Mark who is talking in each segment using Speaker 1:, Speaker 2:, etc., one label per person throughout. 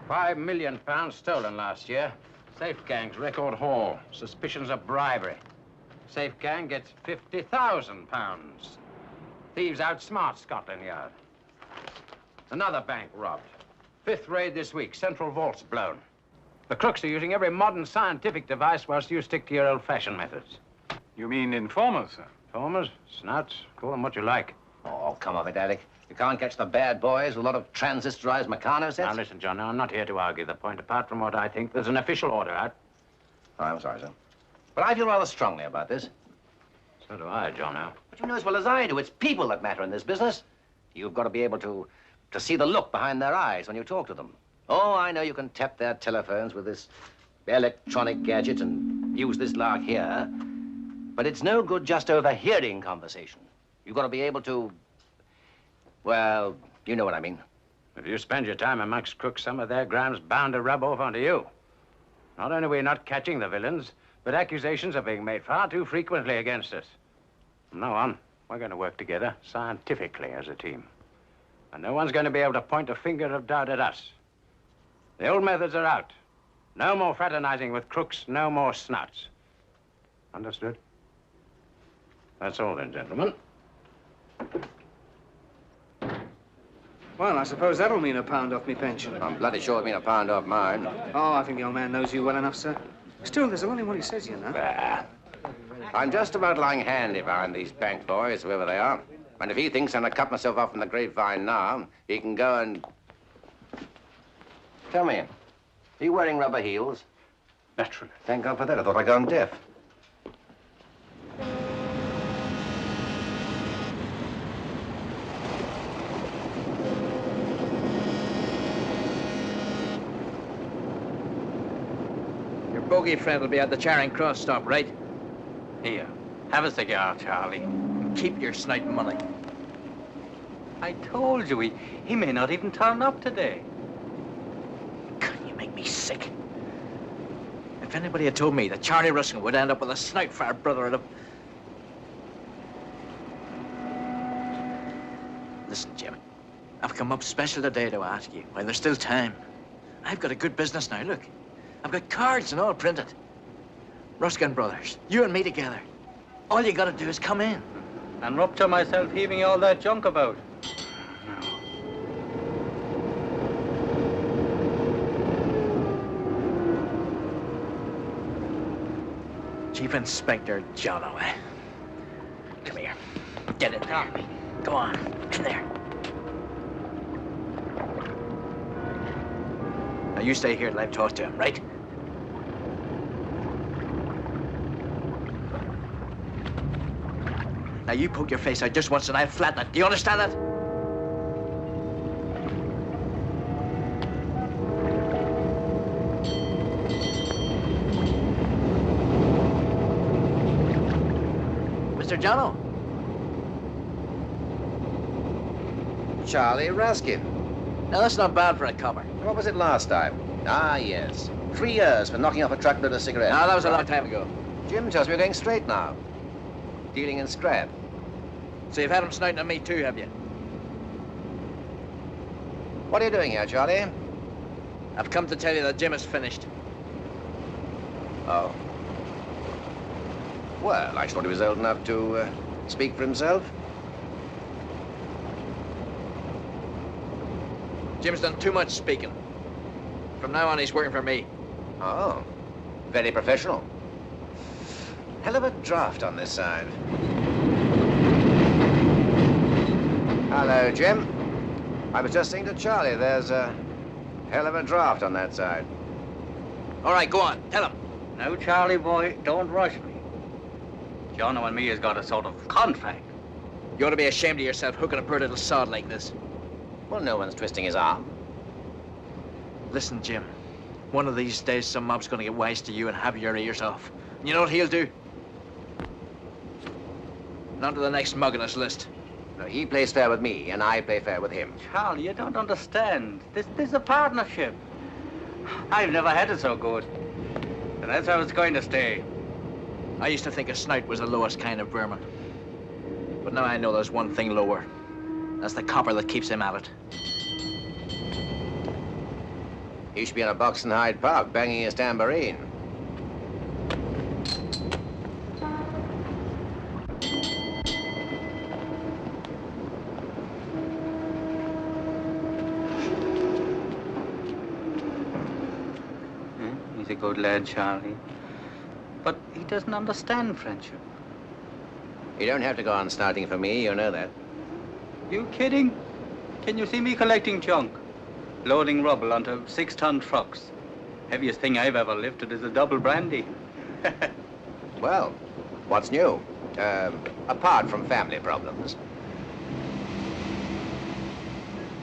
Speaker 1: £5 million stolen last year. Safe gang's record haul. Suspicions of bribery. Safe gang gets £50,000. Thieves outsmart Scotland Yard. Another bank robbed. 5th raid this week. Central vault's blown. The crooks are using every modern scientific device whilst you stick to your old-fashioned methods.
Speaker 2: You mean informers, sir?
Speaker 1: Informers, snouts, call them what you like.
Speaker 3: Oh, come off it, Alec. You can't catch the bad boys with a lot of transistorized Meccano sets.
Speaker 1: Now, listen, John, now, I'm not here to argue the point. Apart from what I think, there's an official order out.
Speaker 3: Oh, I'm sorry, sir. But I feel rather strongly about this.
Speaker 1: So do I, Jono.
Speaker 3: But you know as well as I do, it's people that matter in this business. You've got to be able to see the look behind their eyes when you talk to them. Oh, I know you can tap their telephones with this electronic gadget and use this lark here, but it's no good just overhearing conversation. You've got to be able to, well, you know what I mean.
Speaker 1: If you spend your time amongst crooks, some of their ground's bound to rub off onto you. Not only are we not catching the villains, but accusations are being made far too frequently against us. From now on, we're going to work together scientifically as a team. And no one's going to be able to point a finger of doubt at us. The old methods are out. No more fraternizing with crooks, no more snouts. Understood? That's all then, gentlemen.
Speaker 4: Well, I suppose that'll mean £1 off me pension.
Speaker 3: I'm bloody sure it mean £1 off mine.
Speaker 4: Oh, I think the old man knows you well enough, sir. Still, there's only what he says, you know.
Speaker 3: Bah. I'm just about lying handy behind these bank boys, whoever they are. And if he thinks I'm gonna cut myself off from the grapevine now, he can go and... Tell me, are you wearing rubber heels?
Speaker 2: Naturally.
Speaker 3: Thank God for that. I thought I'd gone deaf.
Speaker 5: Your bogey friend will be at the Charing Cross stop, right?
Speaker 1: Here, have a cigar, Charlie.
Speaker 5: Keep your snipe money.
Speaker 6: I told you, he may not even turn up today.
Speaker 5: You make me sick. If anybody had told me that Charlie Ruskin would end up with a snipe for our brother, I'd have... Listen, Jim, I've come up special today to ask you, while there's still time. I've got a good business now, look. I've got cards and all printed. Ruskin Brothers, you and me together. All you gotta do is come in.
Speaker 6: And rupture myself heaving all that junk about.
Speaker 5: Chief Inspector Jono, eh? Come here. Get in there. Go on. In there. Now you stay here till I've talked to him, right? Now you poke your face out just once and I'll flatten it. Do you understand that? Mr. Jono.
Speaker 3: Charlie Ruskin.
Speaker 5: Now that's not bad for a copper.
Speaker 3: What was it last time? Ah, yes. 3 years for knocking off a truckload of cigarettes.
Speaker 5: No, that was a long time ago.
Speaker 3: Jim tells me you're going straight now. Dealing in scrap.
Speaker 5: So you've had him snouting at me too, have you?
Speaker 3: What are you doing here, Charlie?
Speaker 5: I've come to tell you that Jim is finished.
Speaker 3: Oh. Well, I thought he was old enough to speak for himself.
Speaker 5: Jim's done too much speaking. From now on, he's working for me.
Speaker 3: Oh. Very professional. Hell of a draft on this side. Hello, Jim. I was just saying to Charlie, there's a hell of a draft on that side.
Speaker 5: All right, go on. Tell him.
Speaker 6: Now, Charlie boy, don't rush me. Jono and me has got a sort of contract.
Speaker 5: You ought to be ashamed of yourself hooking a poor little sod like this.
Speaker 3: Well, no one's twisting his arm.
Speaker 5: Listen, Jim. One of these days, some mob's going to get wise to you and have your ears off. And you know what he'll do? And on to the next mug on his list.
Speaker 3: No, he plays fair with me, and I play fair with him.
Speaker 6: Charlie, you don't understand. This is a partnership. I've never had it so good. And that's how it's going to stay.
Speaker 5: I used to think a snout was the lowest kind of vermin. But now I know there's one thing lower. That's the copper that keeps him at it.
Speaker 3: He should be in a box in Hyde Park, banging his tambourine.
Speaker 6: He's a good lad, Charlie. But he doesn't understand friendship.
Speaker 3: You don't have to go on starting for me, you know that.
Speaker 6: You kidding? Can you see me collecting junk? Loading rubble onto 6-ton trucks. Heaviest thing I've ever lifted is a double brandy.
Speaker 3: Well, what's new? Apart from family problems.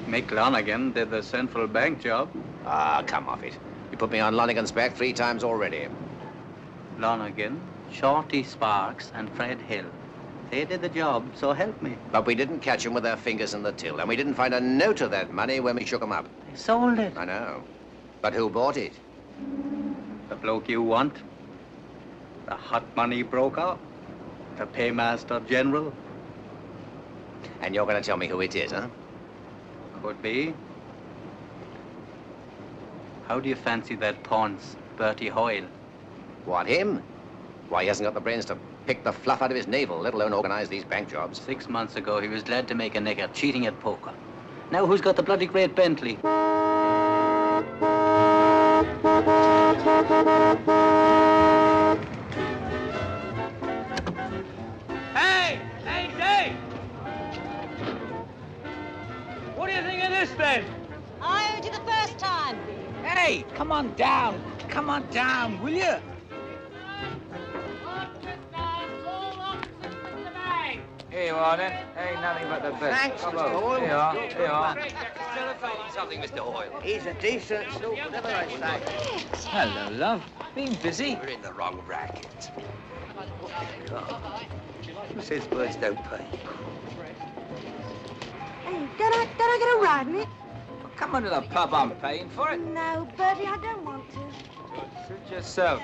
Speaker 6: Mick Lonergan did the central bank job.
Speaker 3: Ah, come off it. You put me on Lonergan's back 3 times already.
Speaker 6: Lonergan, Shorty Sparks, and Fred Hill. They did the job, so help me.
Speaker 3: But we didn't catch them with their fingers in the till, and we didn't find a note of that money when we shook them up.
Speaker 6: They sold it.
Speaker 3: I know. But who bought it?
Speaker 6: The bloke you want. The hot money broker. The paymaster general.
Speaker 3: And you're going to tell me who it is, huh?
Speaker 6: Could be. How do you fancy that pawn's Bertie Hoyle?
Speaker 3: What, him? Why, he hasn't got the brains to pick the fluff out of his navel, let alone organize these bank jobs.
Speaker 6: 6 months ago, he was glad to make a nicker cheating at poker. Now who's got the bloody great Bentley?
Speaker 7: Hey! Hey, what do you think of this, then?
Speaker 8: I owed you the first time.
Speaker 7: Hey, come on down. Come on down, will you? Here you are, then. Ain't nothing but the best.
Speaker 4: Thanks,
Speaker 7: Come
Speaker 4: Mr.
Speaker 7: on.
Speaker 4: Hoyle.
Speaker 7: Here you are. Here you are.
Speaker 4: Celebrating something, Mr. Hoyle. He's a decent sort, whatever I say.
Speaker 7: Hello, love. Been busy?
Speaker 4: We're in the wrong racket. Who says birds don't pay?
Speaker 8: Hey, don't I get a ride in it?
Speaker 7: Come on to the pub. I'm paying for it.
Speaker 8: No, Bertie, I don't want to.
Speaker 7: Suit yourself.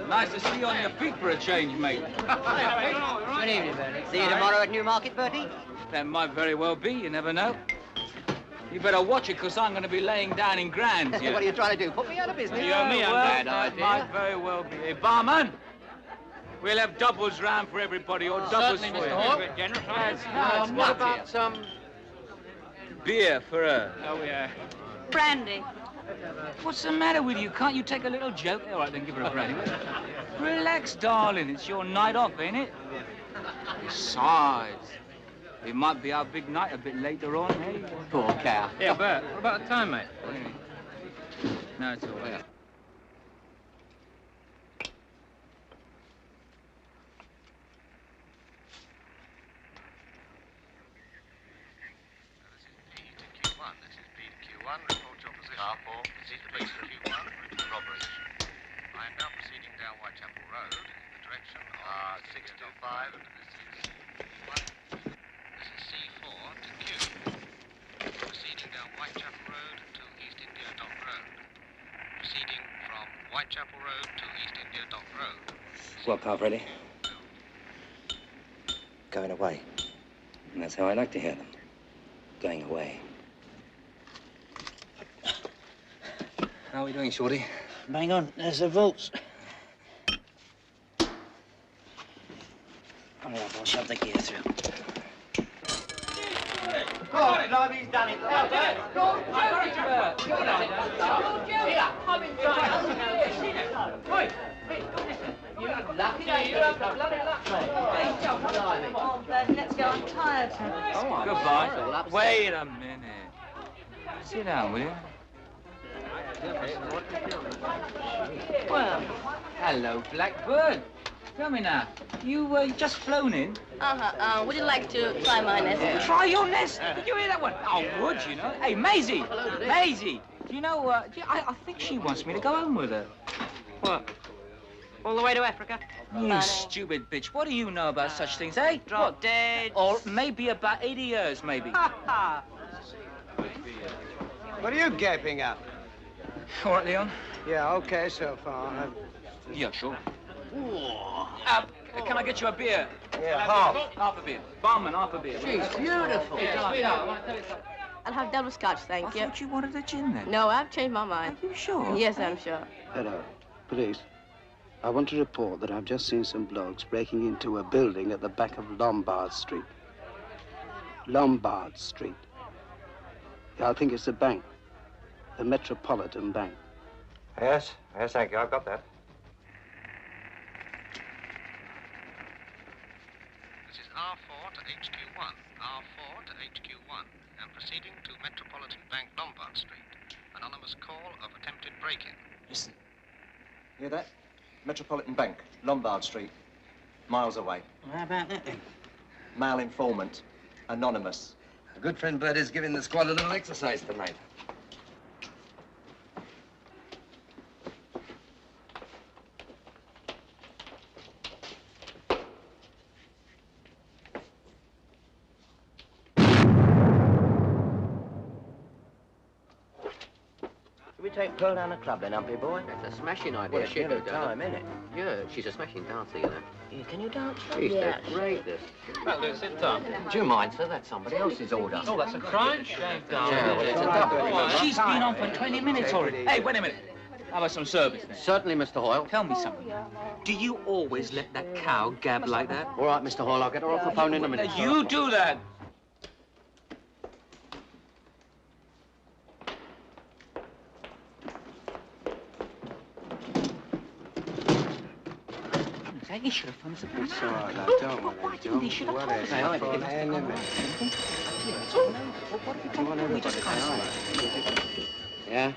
Speaker 7: Nice to see you on your feet for a change, mate.
Speaker 9: Good evening, Bertie. See you tomorrow at Newmarket, Bertie?
Speaker 7: That might very well be, you never know. You better watch it, because I'm going to be laying down in grand here.
Speaker 9: What are you trying to do? Put me out of business?
Speaker 7: You and me, bad idea. Might very well be. Hey, barman, we'll have doubles round for everybody, or doubles for you.
Speaker 4: What about some
Speaker 7: beer for her?
Speaker 4: Oh, yeah.
Speaker 8: Brandy.
Speaker 7: What's the matter with you? Can't you take a little joke? All right, then give her a brandy. Relax, darling. It's your night off, ain't it? Besides, it might be our big night a bit later on, hey? Poor cow.
Speaker 4: Yeah, Bert, what about the time, mate?
Speaker 7: No, it's all right.
Speaker 10: Car 4, proceed to base Q1, robbery. I am now proceeding down Whitechapel Road in the direction of 625, and this is C1. This is C4 to Q. Proceeding down Whitechapel Road to East India Dock Road. Proceeding from Whitechapel Road to East India Dock Road.
Speaker 9: What, pal, Freddie? Going away. And that's how I like to hear them. Going away. How are we doing, Shorty?
Speaker 5: Bang on, there's the vaults. Hurry up, I'll shove the gear through.
Speaker 9: Oh, no, he's done it.
Speaker 8: Oh, Bertie, let's go. I'm tired.
Speaker 7: Goodbye. Wait a minute. Sit down, will you? Well, hello, Blackbird. Tell me now, you just flown in?
Speaker 8: Would you like to try my nest?
Speaker 7: Try your nest? Did you hear that one? I would, you know. Hey, Maisie! Maisie! Do you know, I think she wants me to go home with her.
Speaker 8: What? All the way to Africa?
Speaker 7: You stupid bitch. What do you know about such things, eh?
Speaker 8: Drop dead.
Speaker 7: Or maybe about 80 years, maybe.
Speaker 11: What are you gaping at?
Speaker 7: All right, Leon?
Speaker 11: Yeah, okay so far.
Speaker 7: Yeah, sure. Can I get you a beer?
Speaker 11: Yeah, half.
Speaker 7: Half a beer. Barman, half a beer.
Speaker 5: She's beautiful.
Speaker 8: I'll have double scotch, thank you.
Speaker 7: I thought you wanted a gin then.
Speaker 8: No, I've changed my mind.
Speaker 7: Are you sure?
Speaker 8: Yes, I'm sure.
Speaker 11: Hello, police. I want to report that I've just seen some blokes breaking into a building at the back of Lombard Street. Lombard Street. Yeah, I think it's the bank. The Metropolitan Bank.
Speaker 12: Yes, thank you. I've got that.
Speaker 10: This is R4 to HQ1. R4 to HQ1. And proceeding to Metropolitan Bank, Lombard Street. Anonymous call of attempted break-in.
Speaker 12: Listen. Hear that? Metropolitan Bank, Lombard Street. Miles away.
Speaker 11: Well, how about that then?
Speaker 12: Male informant. Anonymous.
Speaker 9: A good friend Bert is giving the squad a little exercise tonight.
Speaker 3: Should we take Pearl down the club then, Humpy boy?
Speaker 4: That's a smashing idea.
Speaker 3: Well, she good time, isn't it?
Speaker 4: Yeah, she's a smashing dancer, you know.
Speaker 3: Yeah, can you dance?
Speaker 4: She's the greatest.
Speaker 13: Well, sit down.
Speaker 4: Do you mind, sir? That's somebody else's order.
Speaker 13: Oh, that's a crime? Shame down.
Speaker 4: Yeah, well, it's a double.
Speaker 7: She's been on for 20 minutes already. Hey, wait a minute. How about some service then?
Speaker 4: Certainly, Mr. Hoyle.
Speaker 7: Tell me something. Do you always let that cow gab like that?
Speaker 4: All right, Mr. Hoyle, I'll get her off the phone in a minute.
Speaker 7: Now, you do that. He should have phoned us a police.
Speaker 11: It's all right, lad. Don't worry.
Speaker 7: Why didn't he? Should have phoned us.
Speaker 4: Yeah?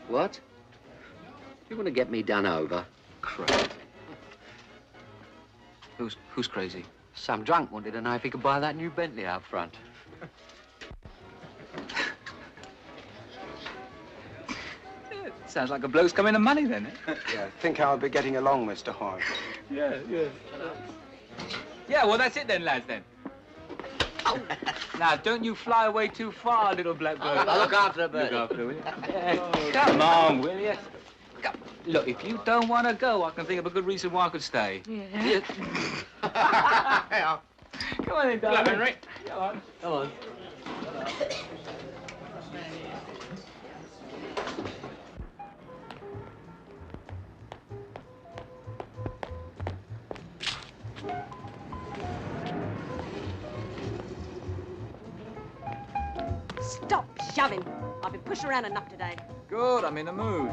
Speaker 4: What? You want to get me done over?
Speaker 7: Crazy. Who's crazy?
Speaker 4: Some drunk wanted to know if he could buy that new Bentley out front.
Speaker 7: Sounds like a bloke's coming to money then, eh?
Speaker 11: Yeah, think how I'll be getting along, Mr. Hoyle.
Speaker 7: Yeah. Yeah, well, that's it then, lads, then. Now, don't you fly away too far, little blackbird.
Speaker 4: I'll look after her, Bertie.
Speaker 7: Look after her, will you? Yeah. Come on, will you? Come. Look, if you don't want to go, I can think of a good reason why I could stay.
Speaker 8: Yeah.
Speaker 7: Come on then, darling. Henry. Come on.
Speaker 4: Come on.
Speaker 8: Stop shoving. I've been pushed around enough today.
Speaker 7: Good, I'm in the mood.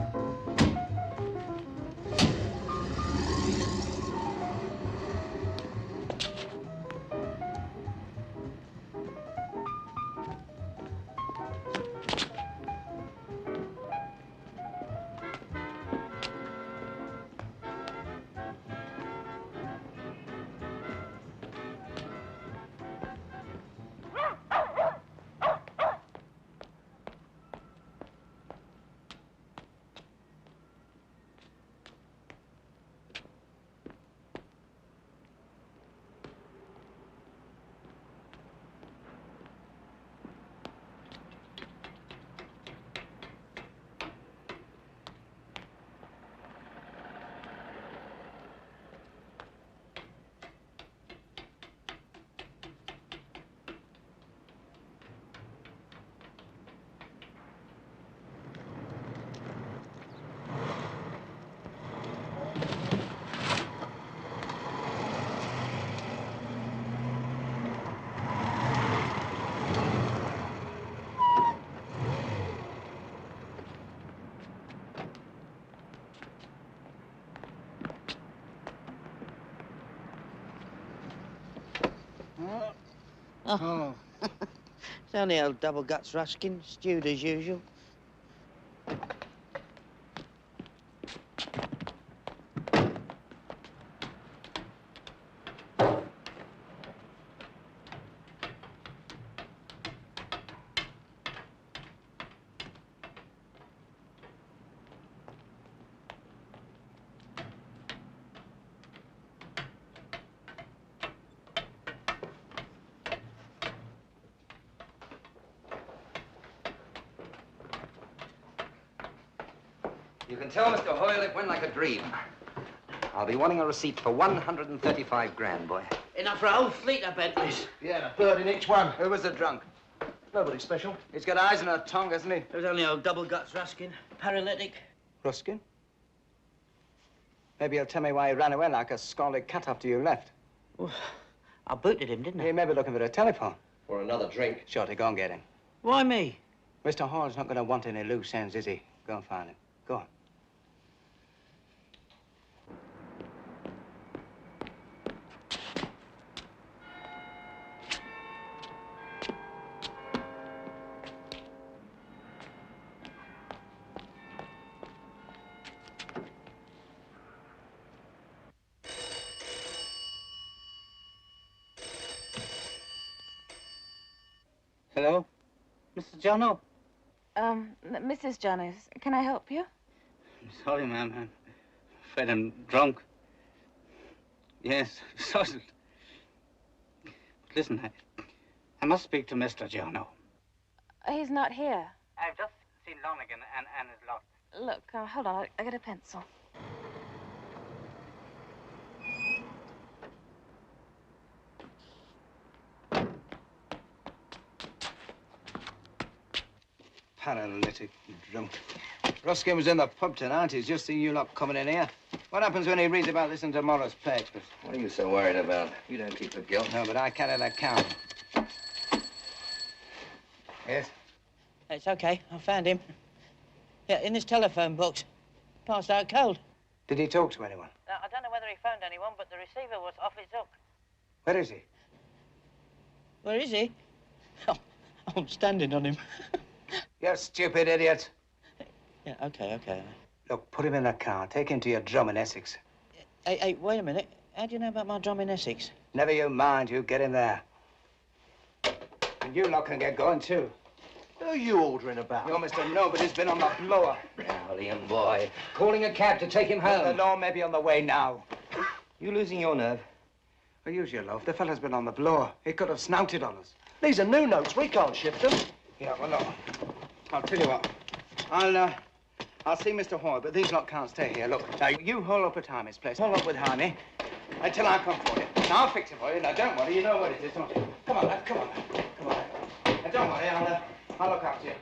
Speaker 14: Oh. It's only old double guts Ruskin, stewed as usual.
Speaker 3: You can tell Mr. Hoyle it went like a dream. I'll be wanting a receipt for 135 grand, boy.
Speaker 4: Enough for a whole fleet of Bentleys.
Speaker 11: Yeah, a bird in each one.
Speaker 3: Who was the drunk?
Speaker 11: Nobody special.
Speaker 3: He's got eyes and a tongue, hasn't he?
Speaker 4: There was only old double guts Ruskin, paralytic.
Speaker 3: Ruskin? Maybe he'll tell me why he ran away like a scalded cat after you left.
Speaker 4: Well, I booted him, didn't I?
Speaker 3: He may be looking for a telephone.
Speaker 12: Or another drink.
Speaker 3: Shorty, go and get him.
Speaker 4: Why me?
Speaker 3: Mr. Hall's not going to want any loose ends, is he? Go and find him. Go on.
Speaker 6: Hello? Mrs. Jono?
Speaker 14: Mrs. Jonas, can I help you?
Speaker 6: I'm sorry, ma'am. I'm afraid I'm drunk. Yes, sozzled. But listen, I must speak to Mr. Jono.
Speaker 14: He's not here.
Speaker 6: I've just seen Lonergan and his lot.
Speaker 14: Look, hold on, I got a pencil.
Speaker 3: Paralytic drunk. Ruskin was in the pub tonight. He's just seen you lot coming in here. What happens when he reads about this in tomorrow's papers?
Speaker 9: What are you so worried about? You don't keep the guilt.
Speaker 3: No, but I carry that count. Yes?
Speaker 4: It's okay. I found him. Yeah, in this telephone box. Passed out cold.
Speaker 3: Did he talk to anyone?
Speaker 4: I don't know whether he phoned anyone, but the receiver was off its hook.
Speaker 3: Where is he?
Speaker 4: Where is he? Oh, I'm standing on him.
Speaker 3: You stupid idiot.
Speaker 4: Yeah, okay.
Speaker 3: Look, put him in the car. Take him to your drum in Essex.
Speaker 4: Hey, wait a minute. How do you know about my drum in Essex?
Speaker 3: Never you mind. You get him there. And you lot can get going, too.
Speaker 12: Who are you ordering about?
Speaker 3: You're Mr. Nobody's been on the blower.
Speaker 9: Now, Liam, boy. Calling a cab to take him home.
Speaker 3: The law may be on the way now.
Speaker 9: You losing your nerve?
Speaker 3: Well, use your love. The fella's been on the blower. He could have snouted on us.
Speaker 12: These are new notes. We can't shift them.
Speaker 3: Yeah, well, look. I'll tell you what. I'll see Mr. Hoyle, but these lot can't stay here. Look, now, you hole up at Harmy's place. Hole up with Harmy until I come for you. Now, I'll fix it for you. Now, don't worry. You know what it is, don't you? Come on, lad. Come on. Come on. Now, don't worry. I'll look after you.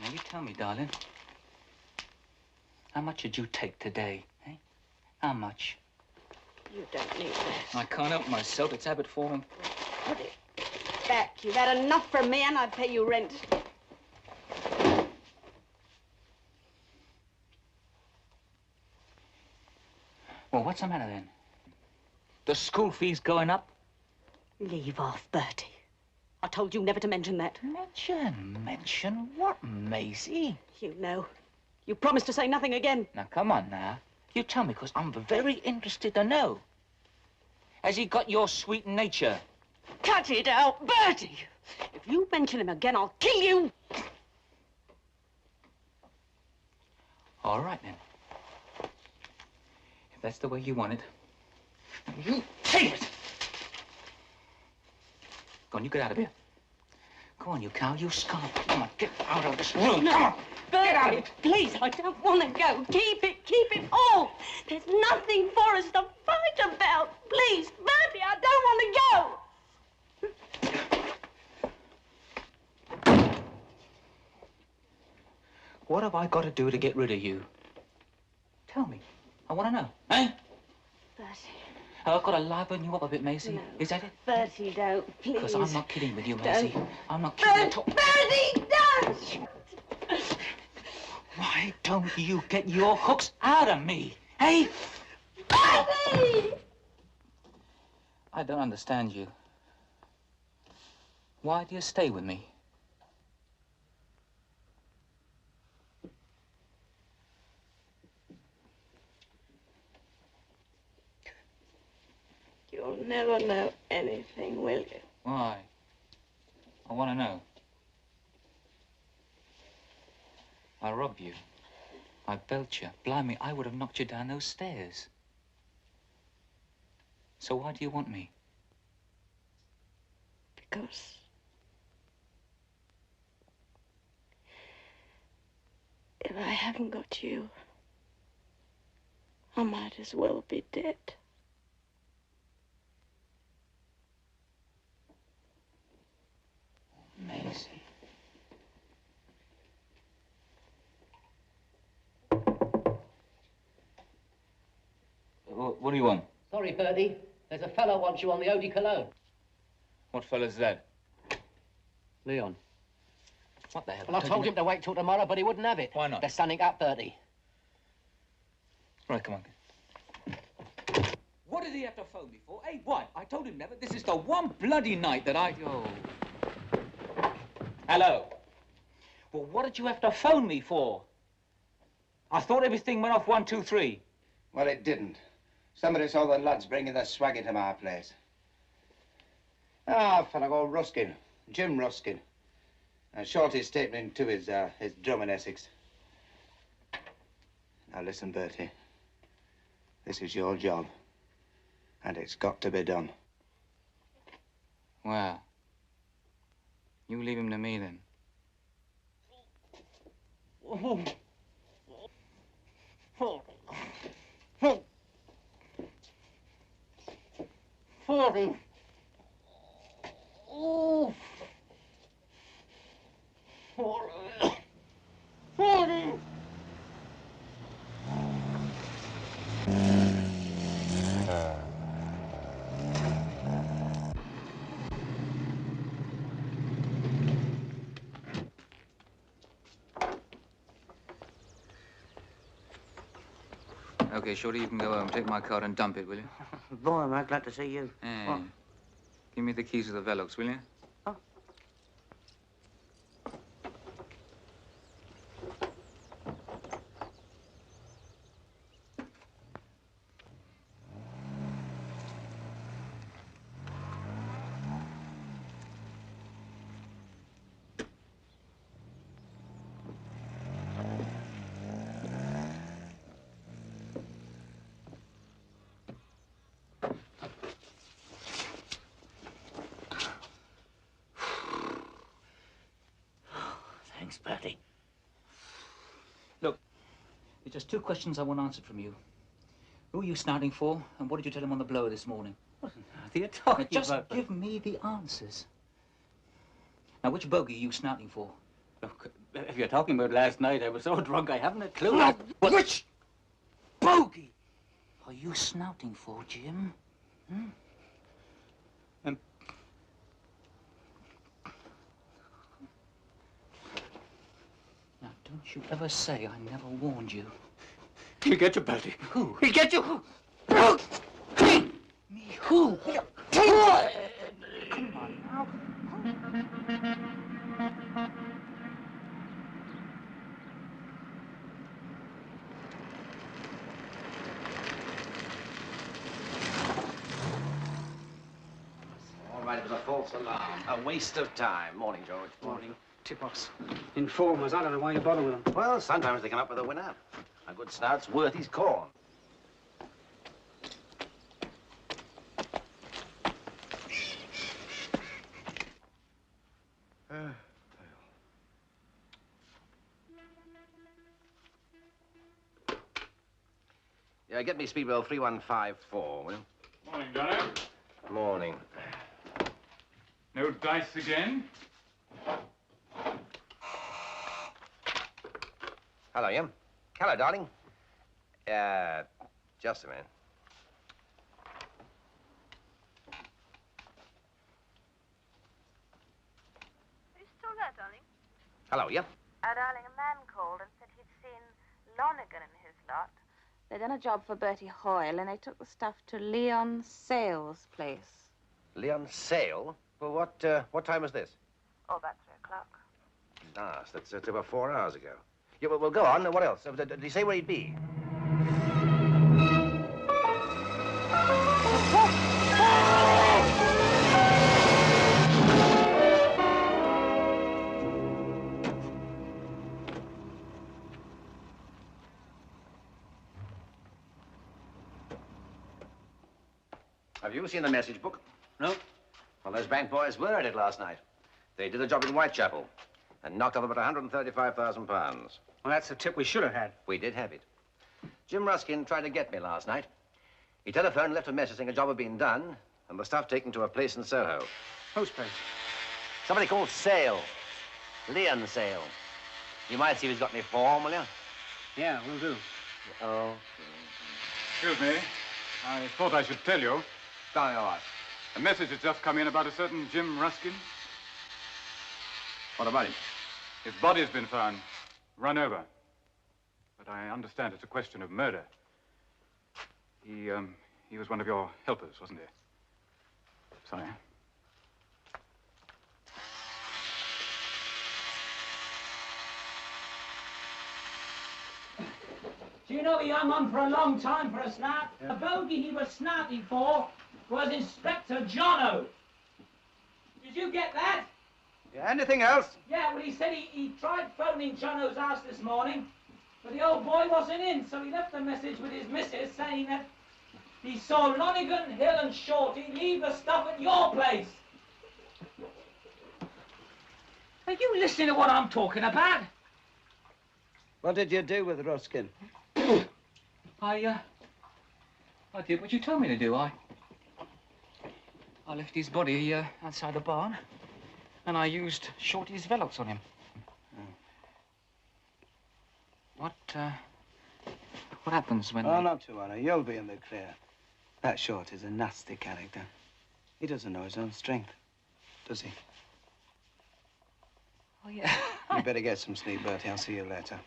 Speaker 7: Now, you tell me, darling. How much did you take today, eh? How much?
Speaker 8: You don't need this.
Speaker 7: I can't help myself. It's habit forming.
Speaker 8: Put it back. You've had enough from me, and I'd pay you rent.
Speaker 7: Well, what's the matter, then? The school fee's going up?
Speaker 8: Leave off, Bertie. I told you never to mention that.
Speaker 7: Mention what, Maisie?
Speaker 8: You know. You promised to say nothing again.
Speaker 7: Now, come on, now. You tell me, because I'm very interested to know. Has he got your sweet nature?
Speaker 8: Cut it out, Bertie! If you mention him again, I'll kill you!
Speaker 7: All right, then. If that's the way you want it, you take it! Go on, you get out of here. Go on, you cow, you scum. Come on, get out of this room.
Speaker 8: No.
Speaker 7: Come on.
Speaker 8: Bertie,
Speaker 7: Get out of it.
Speaker 8: Please, I don't want to go. Keep it all. There's nothing for us to fight about. Please, Bertie, I don't want to go.
Speaker 7: What have I got to do to get rid of you? Tell me. I want to know. Eh?
Speaker 8: Bertie.
Speaker 7: Have I got to liven you up a bit, Maisie?
Speaker 8: No.
Speaker 7: Is that it?
Speaker 8: Bertie, don't, please.
Speaker 7: Because I'm not kidding with you,
Speaker 8: Don't.
Speaker 7: Maisie. I'm not kidding at all.
Speaker 8: Bertie, don't!
Speaker 7: Why don't you get your hooks out of me, eh?
Speaker 8: Bertie!
Speaker 7: I don't understand you. Why do you stay with me?
Speaker 8: You'll never know anything, will you?
Speaker 7: Why? I want to know. I robbed you. I belched you. Blimey, I would have knocked you down those stairs. So why do you want me?
Speaker 8: Because if I haven't got you, I might as well be dead.
Speaker 7: Maisie. What do you want?
Speaker 15: Sorry, Bertie. There's a fellow wants you on the eau de cologne.
Speaker 7: What fellow's that?
Speaker 15: Leon.
Speaker 7: What the hell?
Speaker 15: Well, I told him to wait till tomorrow, but he wouldn't have it.
Speaker 7: Why not?
Speaker 15: There's something up, Bertie.
Speaker 7: Right, come on. What did he have to phone me for? Hey, why? I told him never. This is the one bloody night that I... Oh. Hello. Well, what did you have to phone me for? I thought everything went off 1, 2, 3.
Speaker 16: Well, it didn't. Somebody saw the lads bringing the swag into my place. Ah, a fellow called Ruskin, Jim Ruskin. Shorty's taken him to his drum in Essex. Now listen, Bertie. This is your job, and it's got to be done.
Speaker 7: Well, you leave him to me then.
Speaker 15: Oh.
Speaker 7: Okay, Shorty, you can go home. Take my car and dump it, will you?
Speaker 4: Boy, am I glad to see you.
Speaker 7: Yeah.
Speaker 4: What?
Speaker 7: Give me the keys of the Velox, will you?
Speaker 4: Oh. Thanks, Bertie.
Speaker 7: Look, there's just 2 questions I want answered from you. Who are you snouting for, and what did you tell him on the blower this morning?
Speaker 6: What on earth are you talking
Speaker 7: Just
Speaker 6: about?
Speaker 7: give me the answers. Now, which bogey are you snouting for?
Speaker 6: Look, if you're talking about last night, I was so drunk I haven't a clue.
Speaker 7: Now, which bogey are you snouting for, Jim? Hmm? Now, don't you ever say I never warned you.
Speaker 6: He'll get you, Bertie.
Speaker 7: Who?
Speaker 6: He'll get you.
Speaker 7: Me who? Come on now.
Speaker 3: All right, it was a false alarm. A waste of time. Morning, George.
Speaker 6: Morning. Tip-offs. Informers. I don't know why you bother with them.
Speaker 3: Well, sometimes they come up with a winner. A good snout's worth his corn. Yeah, get me speedwell 3154, will you?
Speaker 2: Morning, Derren.
Speaker 3: Morning.
Speaker 2: No dice again?
Speaker 3: Hello, Yum. Hello, darling. Just a minute.
Speaker 14: Are you still there, darling?
Speaker 3: Hello, Yum.
Speaker 14: Darling, a man called and said he'd seen Lonergan in his lot. They'd done a job for Bertie Hoyle, and they took the stuff to Leon Sales' place.
Speaker 3: Leon Sale? Well, what time was this?
Speaker 14: Oh, about 3 o'clock.
Speaker 3: Last. That's about 4 hours ago. Yeah, well, go on. What else? Did he say where he'd be? Have you seen the message book?
Speaker 6: No.
Speaker 3: Well, those bank boys were at it last night. They did a job in Whitechapel and knocked off about £135,000.
Speaker 6: Well, that's the tip we should have had.
Speaker 3: We did have it. Jim Ruskin tried to get me last night. He telephoned and left a message saying a job had been done and the stuff taken to a place in Soho.
Speaker 6: Whose place?
Speaker 3: Somebody called Sale. Leon Sale. You might see if he's got any form, will you?
Speaker 6: Yeah, we'll do.
Speaker 3: Oh.
Speaker 2: Excuse me. I thought I should tell you.
Speaker 3: All right.
Speaker 2: A message has just come in about a certain Jim Ruskin.
Speaker 3: What about him?
Speaker 2: His body's been found. Run over. But I understand it's a question of murder. He was one of your helpers, wasn't he? Sorry.
Speaker 17: Do you know he hung on for a long time for a snap? The bogey he was snapping for was Inspector Jono. Did you get that?
Speaker 6: Yeah, anything else?
Speaker 17: Yeah, well, he said he tried phoning Jono's house this morning, but the old boy wasn't in, so he left a message with his missus saying that he saw Lonigan, Hill and Shorty leave the stuff at your place. Are you listening to what I'm talking about?
Speaker 11: What did you do with Ruskin?
Speaker 7: I did what you told me to do. I left his body outside the barn, and I used Shorty's velox on him. What happens when...
Speaker 11: Oh, not to worry. You'll be in the clear. That Short is a nasty character. He doesn't know his own strength, does he?
Speaker 7: Oh, yeah.
Speaker 11: You better get some sleep, Bertie. I'll see you later.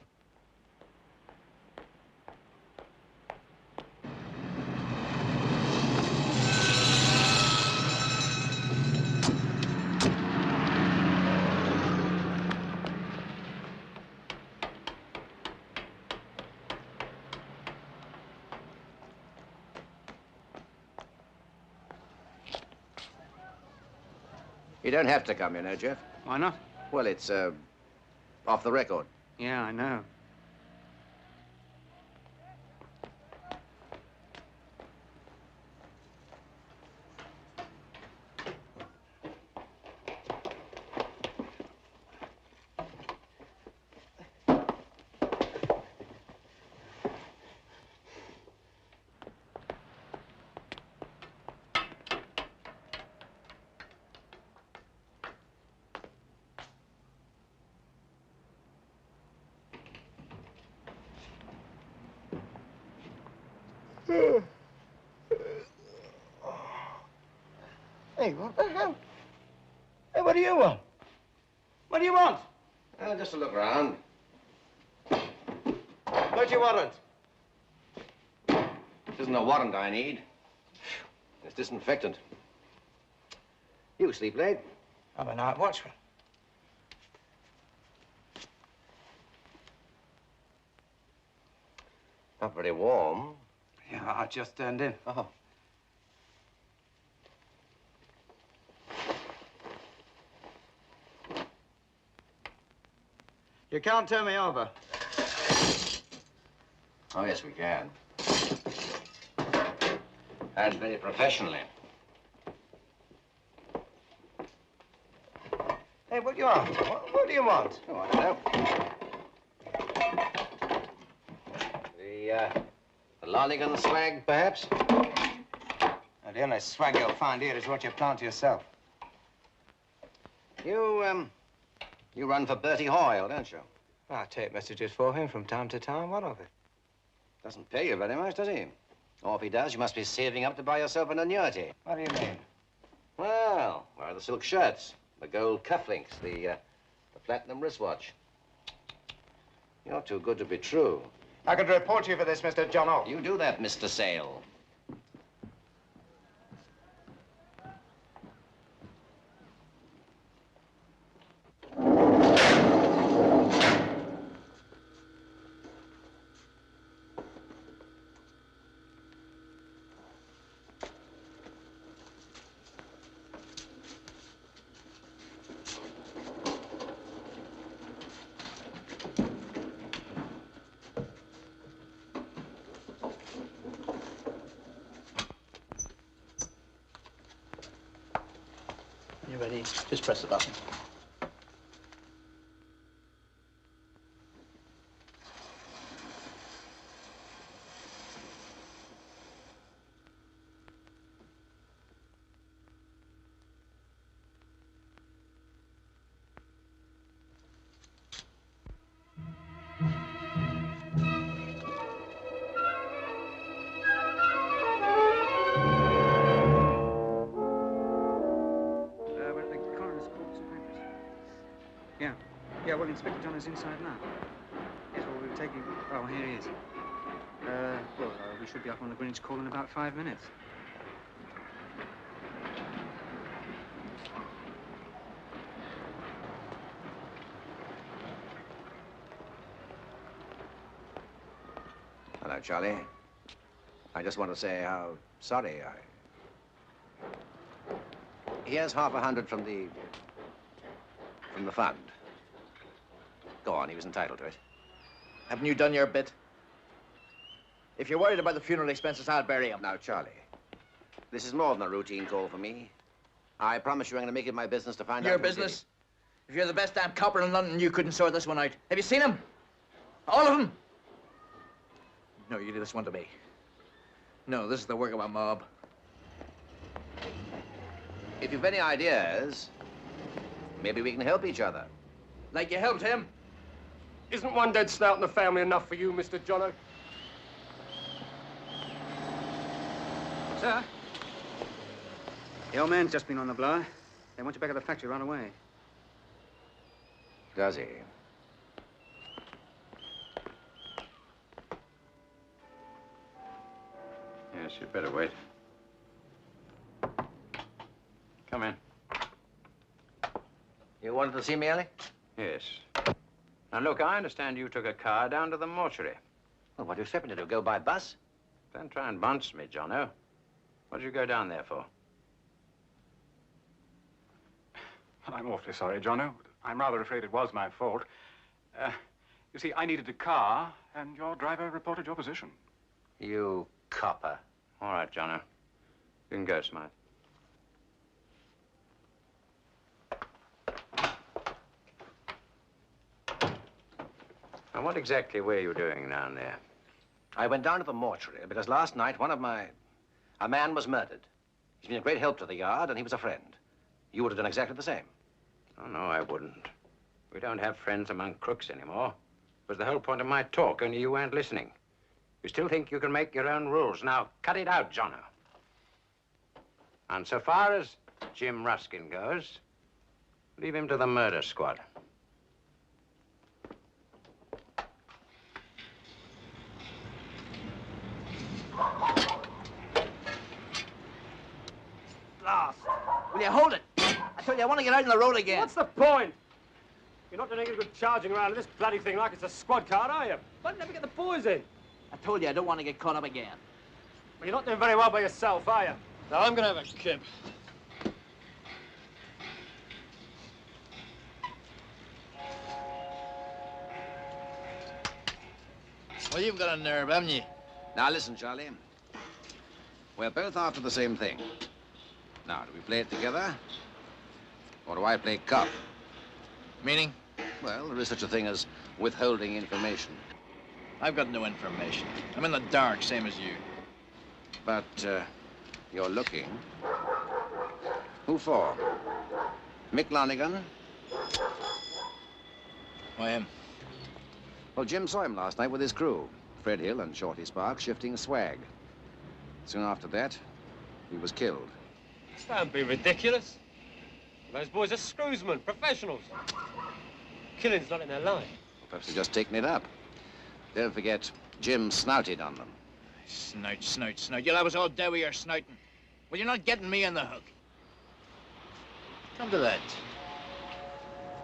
Speaker 3: You don't have to come, you know, Jeff.
Speaker 6: Why not?
Speaker 3: Well, it's, off the record.
Speaker 6: Yeah, I know.
Speaker 11: Hey, what the hell? Hey, what do you want? What do you want?
Speaker 3: Just to look around.
Speaker 11: What do you want?
Speaker 3: It isn't a warrant I need. It's disinfectant. You sleep late?
Speaker 11: I'm a night watchman.
Speaker 3: Not very warm.
Speaker 11: Yeah, I just turned in.
Speaker 3: Oh.
Speaker 11: You can't turn me over.
Speaker 3: Oh, yes, we can. And very professionally.
Speaker 11: Hey, what do you want? What do you want?
Speaker 3: Oh, I don't know. The Lonigan swag, perhaps?
Speaker 11: The only swag you'll find here is what you plant yourself.
Speaker 3: You run for Bertie Hoyle, don't you?
Speaker 11: I take messages for him from time to time. What of it?
Speaker 3: Doesn't pay you very much, does he? Or if he does, you must be saving up to buy yourself an annuity.
Speaker 11: What do you mean?
Speaker 3: Well, where are the silk shirts, the gold cufflinks, the platinum wristwatch? You're too good to be true.
Speaker 11: I could report you for this, Mr. John O.
Speaker 3: You do that, Mr. Sale.
Speaker 15: You ready? Just press the button.
Speaker 18: Yeah, well, Inspector John is inside now. Yes, well, we'll take him. Oh, here he is. We should be up on the Greenwich call in about 5 minutes.
Speaker 3: Hello, Charlie. I just want to say how sorry Here's $100 from the fund. Go on, he was entitled to it.
Speaker 5: Haven't you done your bit? If you're worried about the funeral expenses, I'll bury him.
Speaker 3: Now, Charlie, this is more than a routine call for me. I promise you I'm going to make it my business to find out...
Speaker 5: Your business? If you're the best damn copper in London, you couldn't sort this one out. Have you seen him? All of them? No, you do this one to me. No, this is the work of a mob.
Speaker 3: If you've any ideas, maybe we can help each other.
Speaker 5: Like you helped him?
Speaker 19: Isn't one dead snout in the family enough for you, Mr. Jono?
Speaker 18: Sir? The old man's just been on the blower. They want you back at the factory right away.
Speaker 3: Does he?
Speaker 1: Yes, you'd better wait. Come in.
Speaker 3: You wanted to see me, Ellie?
Speaker 1: Yes. Now, look, I understand you took a car down to the mortuary.
Speaker 3: Well, what do you expect me to do, go by bus?
Speaker 1: Don't try and bunce me, Jono. What did you go down there for?
Speaker 2: I'm awfully sorry, Jono. I'm rather afraid it was my fault. You see, I needed a car, and your driver reported your position.
Speaker 3: You copper.
Speaker 1: All right, Jono. You can go, Smythe. Now, what exactly were you doing down there?
Speaker 3: I went down to the mortuary because last night a man was murdered. He's been a great help to the yard, and he was a friend. You would have done exactly the same.
Speaker 1: Oh, no, I wouldn't. We don't have friends among crooks anymore. It was the whole point of my talk, only you weren't listening. You still think you can make your own rules. Now, cut it out, Jono. And so far as Jim Ruskin goes, leave him to the murder squad.
Speaker 5: Last. Will you hold it? I told you I want to get out on the road again.
Speaker 19: What's the point? You're not doing any good charging around in this bloody thing like it's a squad car, are you? Why didn't you get the boys in?
Speaker 5: I told you I don't want to get caught up again.
Speaker 19: Well, you're not doing very well by yourself, are you? Now, I'm going to have a kip.
Speaker 3: Well, you've got a nerve, haven't you? Now, listen, Charlie. We're both after the same thing. Now, do we play it together? Or do I play cop?
Speaker 5: Meaning?
Speaker 3: Well, there is such a thing as withholding information.
Speaker 5: I've got no information. I'm in the dark, same as you.
Speaker 3: But, you're looking. Who for? Mick Lonigan?
Speaker 5: Why him?
Speaker 3: Well, Jim saw him last night with his crew. Fred Hill and Shorty Sparks shifting swag. Soon after that, he was killed.
Speaker 19: Don't be ridiculous. Those boys are screwsmen, professionals. Killing's not in their line.
Speaker 3: Perhaps they've just taken it up. Don't forget, Jim snouted on them.
Speaker 5: Snout, snout, snout. You'll have us all dead with your snouting. Well, you're not getting me on the hook. Come to that.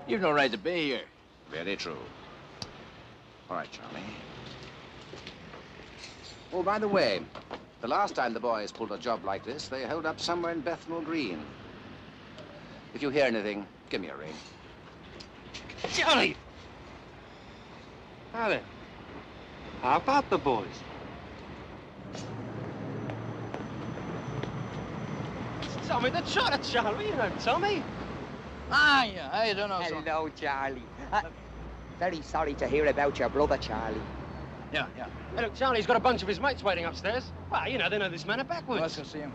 Speaker 5: You've no right to be here.
Speaker 3: Very true. All right, Charlie. Oh, by the way, the last time the boys pulled a job like this, they held up somewhere in Bethnal Green. If you hear anything, give me a ring.
Speaker 19: Johnny! Now then, how about the boys? Tommy the Trotter, Charlie, you know Tommy.
Speaker 5: Ah, yeah, I don't know.
Speaker 20: Hello, Charlie. Very sorry to hear about your brother, Charlie.
Speaker 5: Yeah, yeah.
Speaker 19: Hey, look, Charlie's got a bunch of his mates waiting upstairs. Well, you know, they know this man are backwards.
Speaker 5: Let's go see him.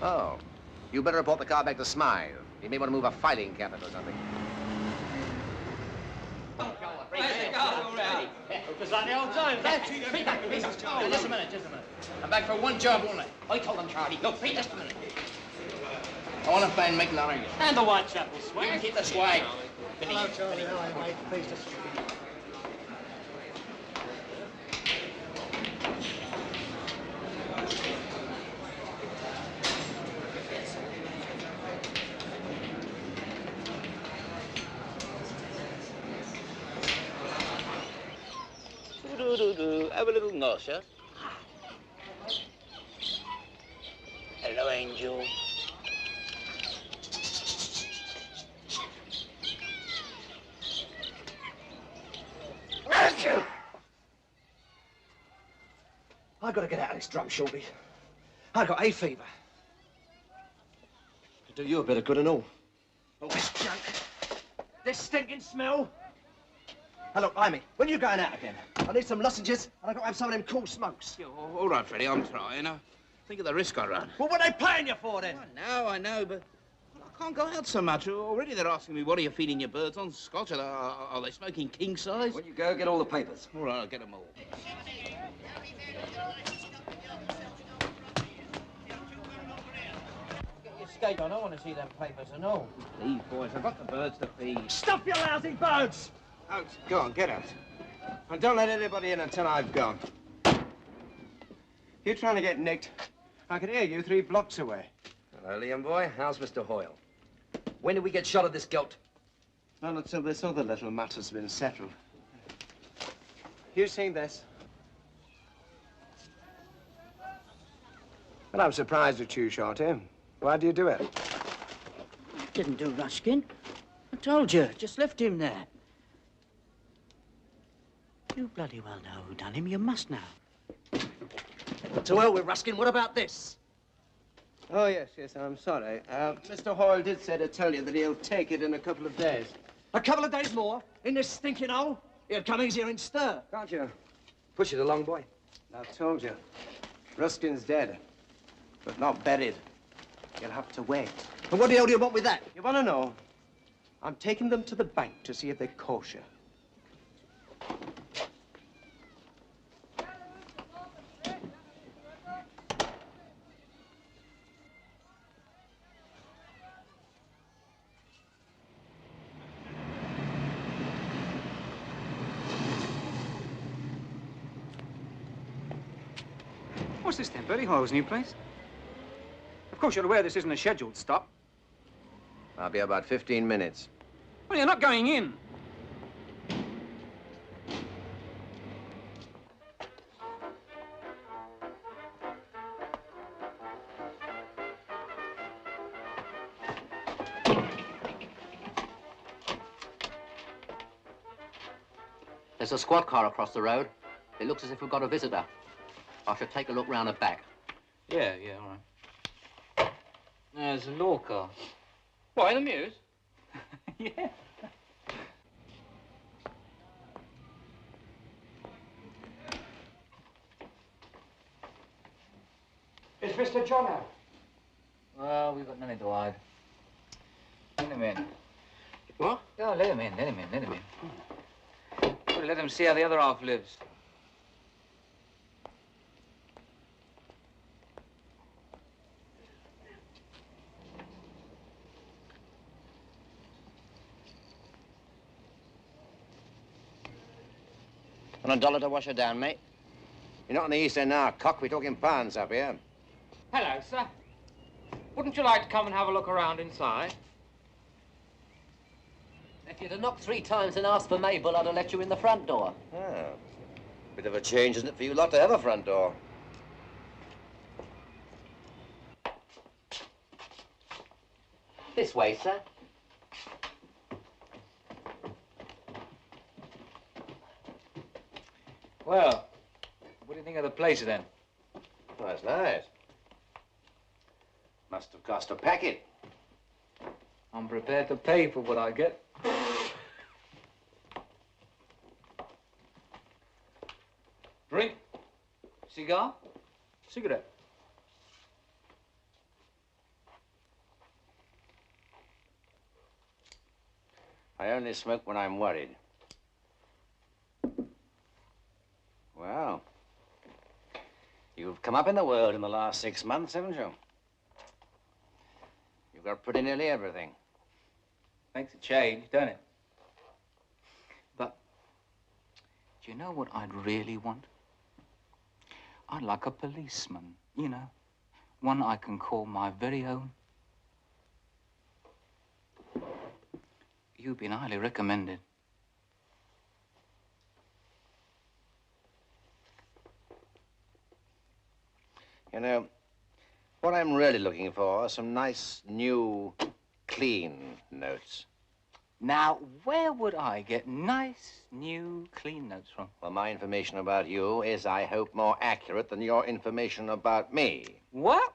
Speaker 3: Oh, you better report the car back to Smythe. He may want to move a filing cabinet or something.
Speaker 5: Just like the old times, eh? Just a minute, just a minute. I'm back for one job only.
Speaker 15: I told them, Charlie. Look, wait just a minute.
Speaker 5: I want to find McLaren.
Speaker 7: And the Whitechapel swag.
Speaker 5: You can keep the swag.
Speaker 15: Hello, Charlie. How are you, mate? Please just...
Speaker 20: Have a little nausea. Hello, Angel.
Speaker 12: I've got to get out of this drum shortly. I've got hay fever. Could do you a bit of good and all. All this junk, this stinking smell. Hey, look, Amy, when are you going out again? I need some lozenges, and I've got to have some of them cool smokes.
Speaker 20: All right, Freddie, I'm trying. Think of the risk I run.
Speaker 12: Well, what are they paying you for, then?
Speaker 20: I know, but I can't go out so much. Already they're asking me, what are you feeding your birds on? Scotch? Are they smoking king size?
Speaker 12: When you go, get all the papers.
Speaker 20: All right, I'll get them all.
Speaker 4: Get your skate on. I want to see them papers and all.
Speaker 20: Please, boys, I've got the birds to feed.
Speaker 12: Stop your lousy birds!
Speaker 16: Out. Go on, get out. And don't let anybody in until I've gone. You're trying to get nicked. I can hear you 3 blocks away.
Speaker 12: Hello, Liam boy. How's Mr. Hoyle? When did we get shot of this goat?
Speaker 16: Not until this other little matter's been settled. You seen this? Well, I'm surprised at you, Shorty. Why do you do it?
Speaker 4: Didn't do Ruskin. I told you, just left him there. You bloody well know who done him. You must know.
Speaker 12: To hell with Ruskin. What about this?
Speaker 16: Oh, yes, I'm sorry. Mr. Hoyle did say to tell you that he'll take it in a couple of days.
Speaker 12: A couple of days more? In this stinking hole? He'll come easier in stir.
Speaker 16: Can't you?
Speaker 12: Push it along, boy.
Speaker 16: I told you. Ruskin's dead, but not buried. You'll have to wait.
Speaker 12: And what the hell do you want with that?
Speaker 16: You want to know? I'm taking them to the bank to see if they're kosher.
Speaker 18: What's this then, Bertie Hoyle's new place? Of course, you're aware this isn't a scheduled stop.
Speaker 3: I'll be about 15 minutes.
Speaker 18: Well, you're not going in.
Speaker 15: There's a squad car across the road. It looks as if we've got a visitor. I should take a look round the back.
Speaker 7: Yeah, all right. There's a law car. What, in the Mews? Yeah.
Speaker 16: Is Mr. John out?
Speaker 7: Well, we've got nothing to hide. Let him in.
Speaker 16: What?
Speaker 7: Yeah, let him in. We'll let him see how the other half lives.
Speaker 3: Want $1 to wash her down, mate? You're not on the East End now, cock. We're talking pounds up here.
Speaker 13: Hello, sir. Wouldn't you like to come and have a look around inside?
Speaker 15: If you'd have knocked 3 times and asked for Mabel, I'd have let you in the front door.
Speaker 3: Oh. Bit of a change, isn't it, for you lot to have a front door?
Speaker 15: This way, sir.
Speaker 7: Well, what do you think of the place then?
Speaker 3: Well, that's nice. Must have cost a packet.
Speaker 7: I'm prepared to pay for what I get. Drink? Cigar? Cigarette?
Speaker 3: I only smoke when I'm worried. Well, you've come up in the world in the last 6 months, haven't you? You've got pretty nearly everything.
Speaker 7: Makes a change, don't it? But, do you know what I'd really want? I'd like a policeman, you know. One I can call my very own. You've been highly recommended.
Speaker 3: You know, what I'm really looking for are some nice, new, clean notes.
Speaker 7: Now, where would I get nice, new, clean notes from?
Speaker 3: Well, my information about you is, I hope, more accurate than your information about me.
Speaker 7: What?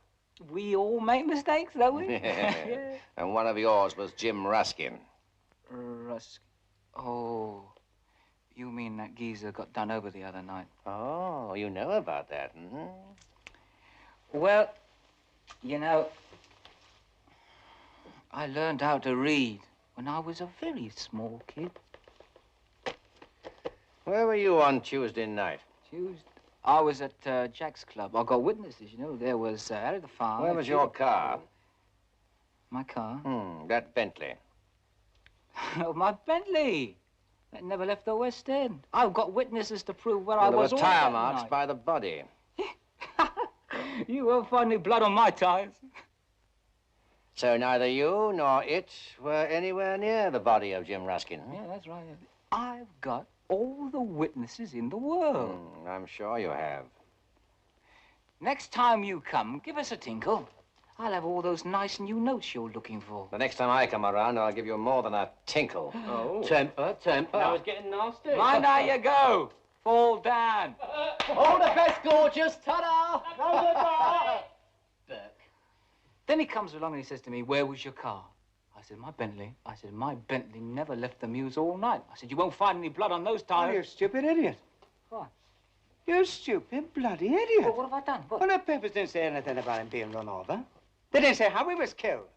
Speaker 7: We all make mistakes, don't we?
Speaker 3: Yeah. And one of yours was Jim Ruskin.
Speaker 7: Ruskin? Oh, you mean that geezer got done over the other night?
Speaker 3: Oh, you know about that, hmm?
Speaker 7: Well, you know, I learned how to read when I was a very small kid.
Speaker 3: Where were you on Tuesday night?
Speaker 7: Tuesday? I was at Jack's club. I got witnesses, you know. There was Harry the farmer.
Speaker 3: Where was your car?
Speaker 7: My car?
Speaker 3: That Bentley.
Speaker 7: Oh, my Bentley. That never left the West End. I've got witnesses to prove where I was
Speaker 3: There
Speaker 7: all
Speaker 3: were tire
Speaker 7: that
Speaker 3: marks
Speaker 7: night.
Speaker 3: by the body.
Speaker 7: You won't find any blood on my tires.
Speaker 3: So neither you nor it were anywhere near the body of Jim Ruskin.
Speaker 7: Yeah, that's right. I've got all the witnesses in the world.
Speaker 3: I'm sure you have.
Speaker 7: Next time you come, give us a tinkle. I'll have all those nice new notes you're looking for.
Speaker 3: The next time I come around, I'll give you more than a tinkle.
Speaker 12: Oh.
Speaker 3: Temper.
Speaker 12: Now it's getting nasty.
Speaker 7: Mind how you go. Fall down.
Speaker 12: All the best, gorgeous. Ta-da!
Speaker 7: Burke. Then he comes along and he says to me, where was your car? I said, my Bentley. I said, my Bentley never left the Mews all night. I said, you won't find any blood on those tires.
Speaker 12: Oh, you stupid idiot.
Speaker 7: What?
Speaker 12: You stupid bloody idiot.
Speaker 7: Well, what have I done? What?
Speaker 12: Well, the papers didn't say anything about him being run over. They didn't say how he was killed.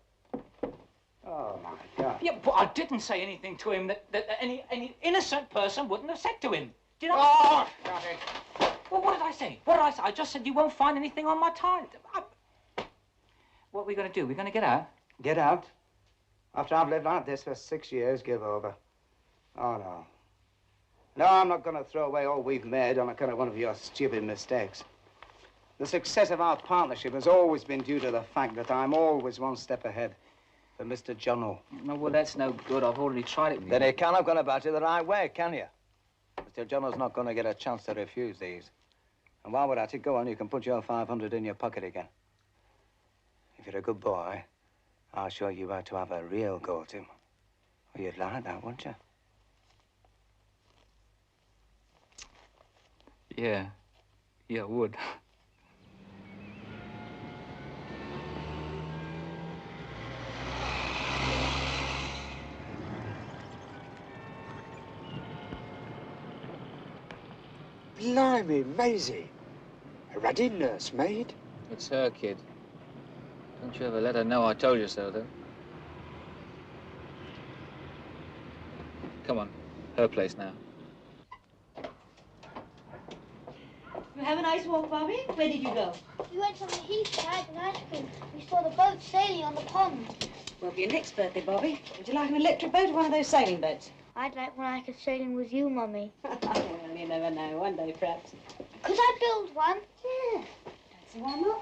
Speaker 12: Oh, my God.
Speaker 7: Yeah, but I didn't say anything to him that any innocent person wouldn't have said to him. Did I?
Speaker 12: Oh, shut it.
Speaker 7: Well, what did I say? What did I say? I just said you won't find anything on my tires. What are we going to do? We're going to get out?
Speaker 12: Get out? After I've lived like this for 6 years, give over. Oh, no. No, I'm not going to throw away all we've made on account of one of your stupid mistakes. The success of our partnership has always been due to the fact that I'm always one step ahead of Mr. Jono.
Speaker 7: No, well, that's no good. I've already tried it.
Speaker 12: Then you can't have gone about it the right way, can you? Mr. Jono's not going to get a chance to refuse these. And while we're at it, go on, you can put your 500 in your pocket again. If you're a good boy, I'll show you how to have a real go at him. Well, you'd like that, wouldn't you?
Speaker 7: Yeah. Yeah, I would.
Speaker 21: Blimey, Maisie. A ruddy nursemaid?
Speaker 7: It's her kid. Don't you ever let her know I told you so, though. Come on. Her place now.
Speaker 8: You have a nice walk, Bobby. Where did you go?
Speaker 22: We went on the heath to have an ice cream. We saw the boat sailing on the pond.
Speaker 8: Well, for your next birthday, Bobby, would you like an electric boat or one of those sailing boats?
Speaker 22: I'd like one I could sail in with you, Mummy.
Speaker 8: Well, you never know. One day, perhaps.
Speaker 22: Could I build one?
Speaker 8: Yeah. Don't see why not.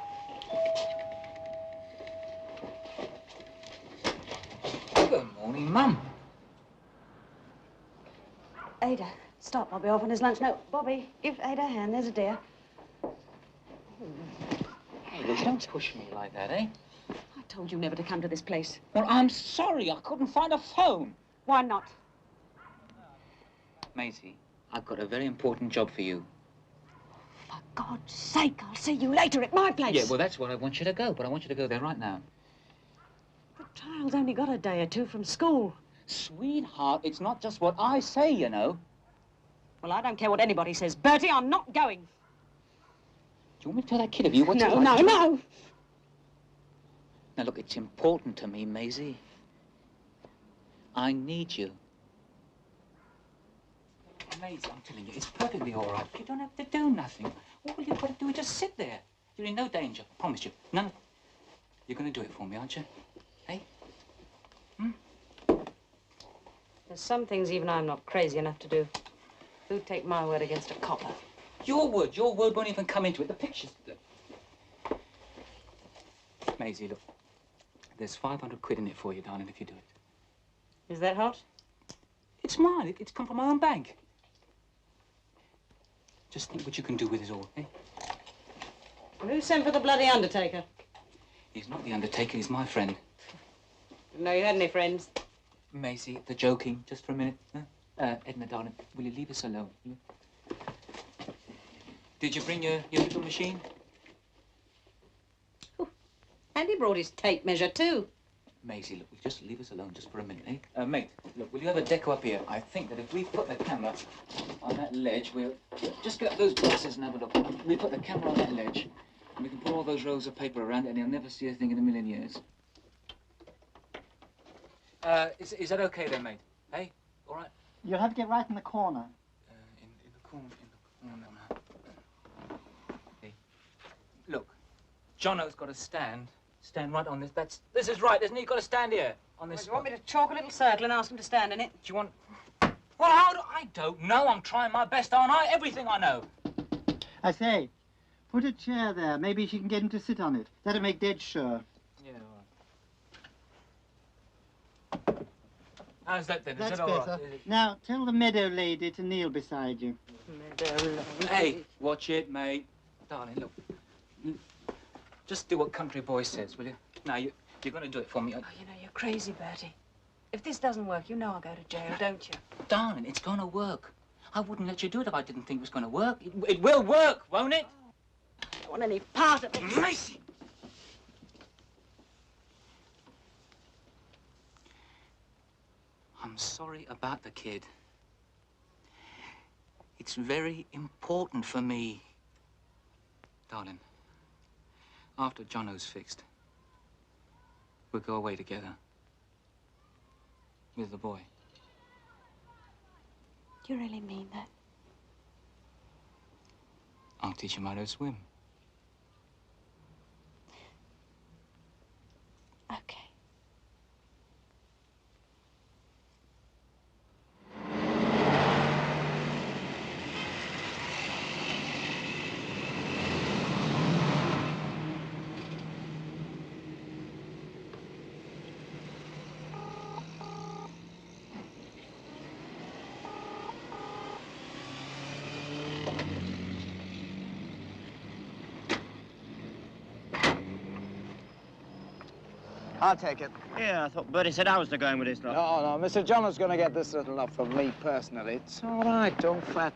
Speaker 7: Good morning, Mum.
Speaker 8: Ada, stop. I'll be off on his lunch. No, Bobby, give Ada a hand. There's a dear.
Speaker 7: Hey, look, don't push me like that, eh?
Speaker 8: I told you never to come to this place.
Speaker 7: Well, I'm sorry. I couldn't find a phone.
Speaker 8: Why not?
Speaker 7: Maisie, I've got a very important job for you.
Speaker 8: For God's sake, I'll see you later at my place.
Speaker 7: Yeah, well, that's where I want you to go, but I want you to go there right now.
Speaker 8: The child's only got a day or two from school.
Speaker 7: Sweetheart, it's not just what I say, you know.
Speaker 8: Well, I don't care what anybody says. Bertie, I'm not going.
Speaker 7: Do you want me to tell that kid of you what's
Speaker 8: No,
Speaker 7: like?
Speaker 8: no.
Speaker 7: Now, look, it's important to me, Maisie. I need you. Maisie, I'm telling you, it's perfectly all right. You don't have to do nothing. All you've got to do is just sit there. You're in no danger, I promise you. None. You're going to do it for me, aren't you? Hey?
Speaker 8: There's some things even I'm not crazy enough to do. Who'd take my word against a copper?
Speaker 7: Your word won't even come into it. The pictures. Maisie, look. There's 500 quid in it for you, darling, if you do it.
Speaker 8: Is that hot?
Speaker 7: It's mine. It's come from my own bank. Just think what you can do with it all, eh?
Speaker 8: And who sent for the bloody undertaker?
Speaker 7: He's not the undertaker, he's my friend.
Speaker 8: Didn't know you had any friends.
Speaker 7: Maisie, the joking, just for a minute. Huh? Edna, darling, will you leave us alone? Hmm? Did you bring your little machine?
Speaker 8: And he brought his tape measure, too.
Speaker 7: Maisie, look, will you just leave us alone just for a minute, eh? Mate, look, will you have a deco up here? I think that if we put the camera on that ledge, we'll just get up those glasses and have a look. We put the camera on that ledge, and we can put all those rolls of paper around it, and he'll never see a thing in a million years. Is that okay then, mate? Hey? All right?
Speaker 9: You'll have to get right in the corner.
Speaker 7: In the corner. Hey. Look, Jono's got to stand right on this. This is right, isn't he? You've got to stand here on this.
Speaker 8: Do you want me to chalk a little circle and ask him to stand in it?
Speaker 7: Do you want... Well, how do... I don't know. I'm trying my best, aren't I? Everything I know.
Speaker 9: I say, put a chair there. Maybe she can get him to sit on it. That'll make dead sure.
Speaker 7: Yeah, all right. How's that then?
Speaker 9: That's
Speaker 7: Is that all
Speaker 9: better.
Speaker 7: right?
Speaker 9: Now, tell the meadow lady to kneel beside you.
Speaker 8: Meadow lady.
Speaker 7: Hey, watch it, mate. Darling, look. Just do what country boy says, will you? Now, you're going to do it for me.
Speaker 8: Oh, you know, you're crazy, Bertie. If this doesn't work, you know I'll go to jail, don't you?
Speaker 7: Darling, it's going to work. I wouldn't let you do it if I didn't think it was going to work. It will work, won't it?
Speaker 8: I don't want any part of it.
Speaker 7: Maisie! I'm sorry about the kid. It's very important for me. Darling, after Jono's fixed, we'll go away together. With the boy.
Speaker 8: Do you really mean that?
Speaker 7: I'll teach him how to swim.
Speaker 8: Okay.
Speaker 12: I'll take it.
Speaker 10: Yeah, I thought Bertie said I was to go in with this lot.
Speaker 12: No, Mr. Jono's going to get this little lot from me personally. It's all right, don't fret.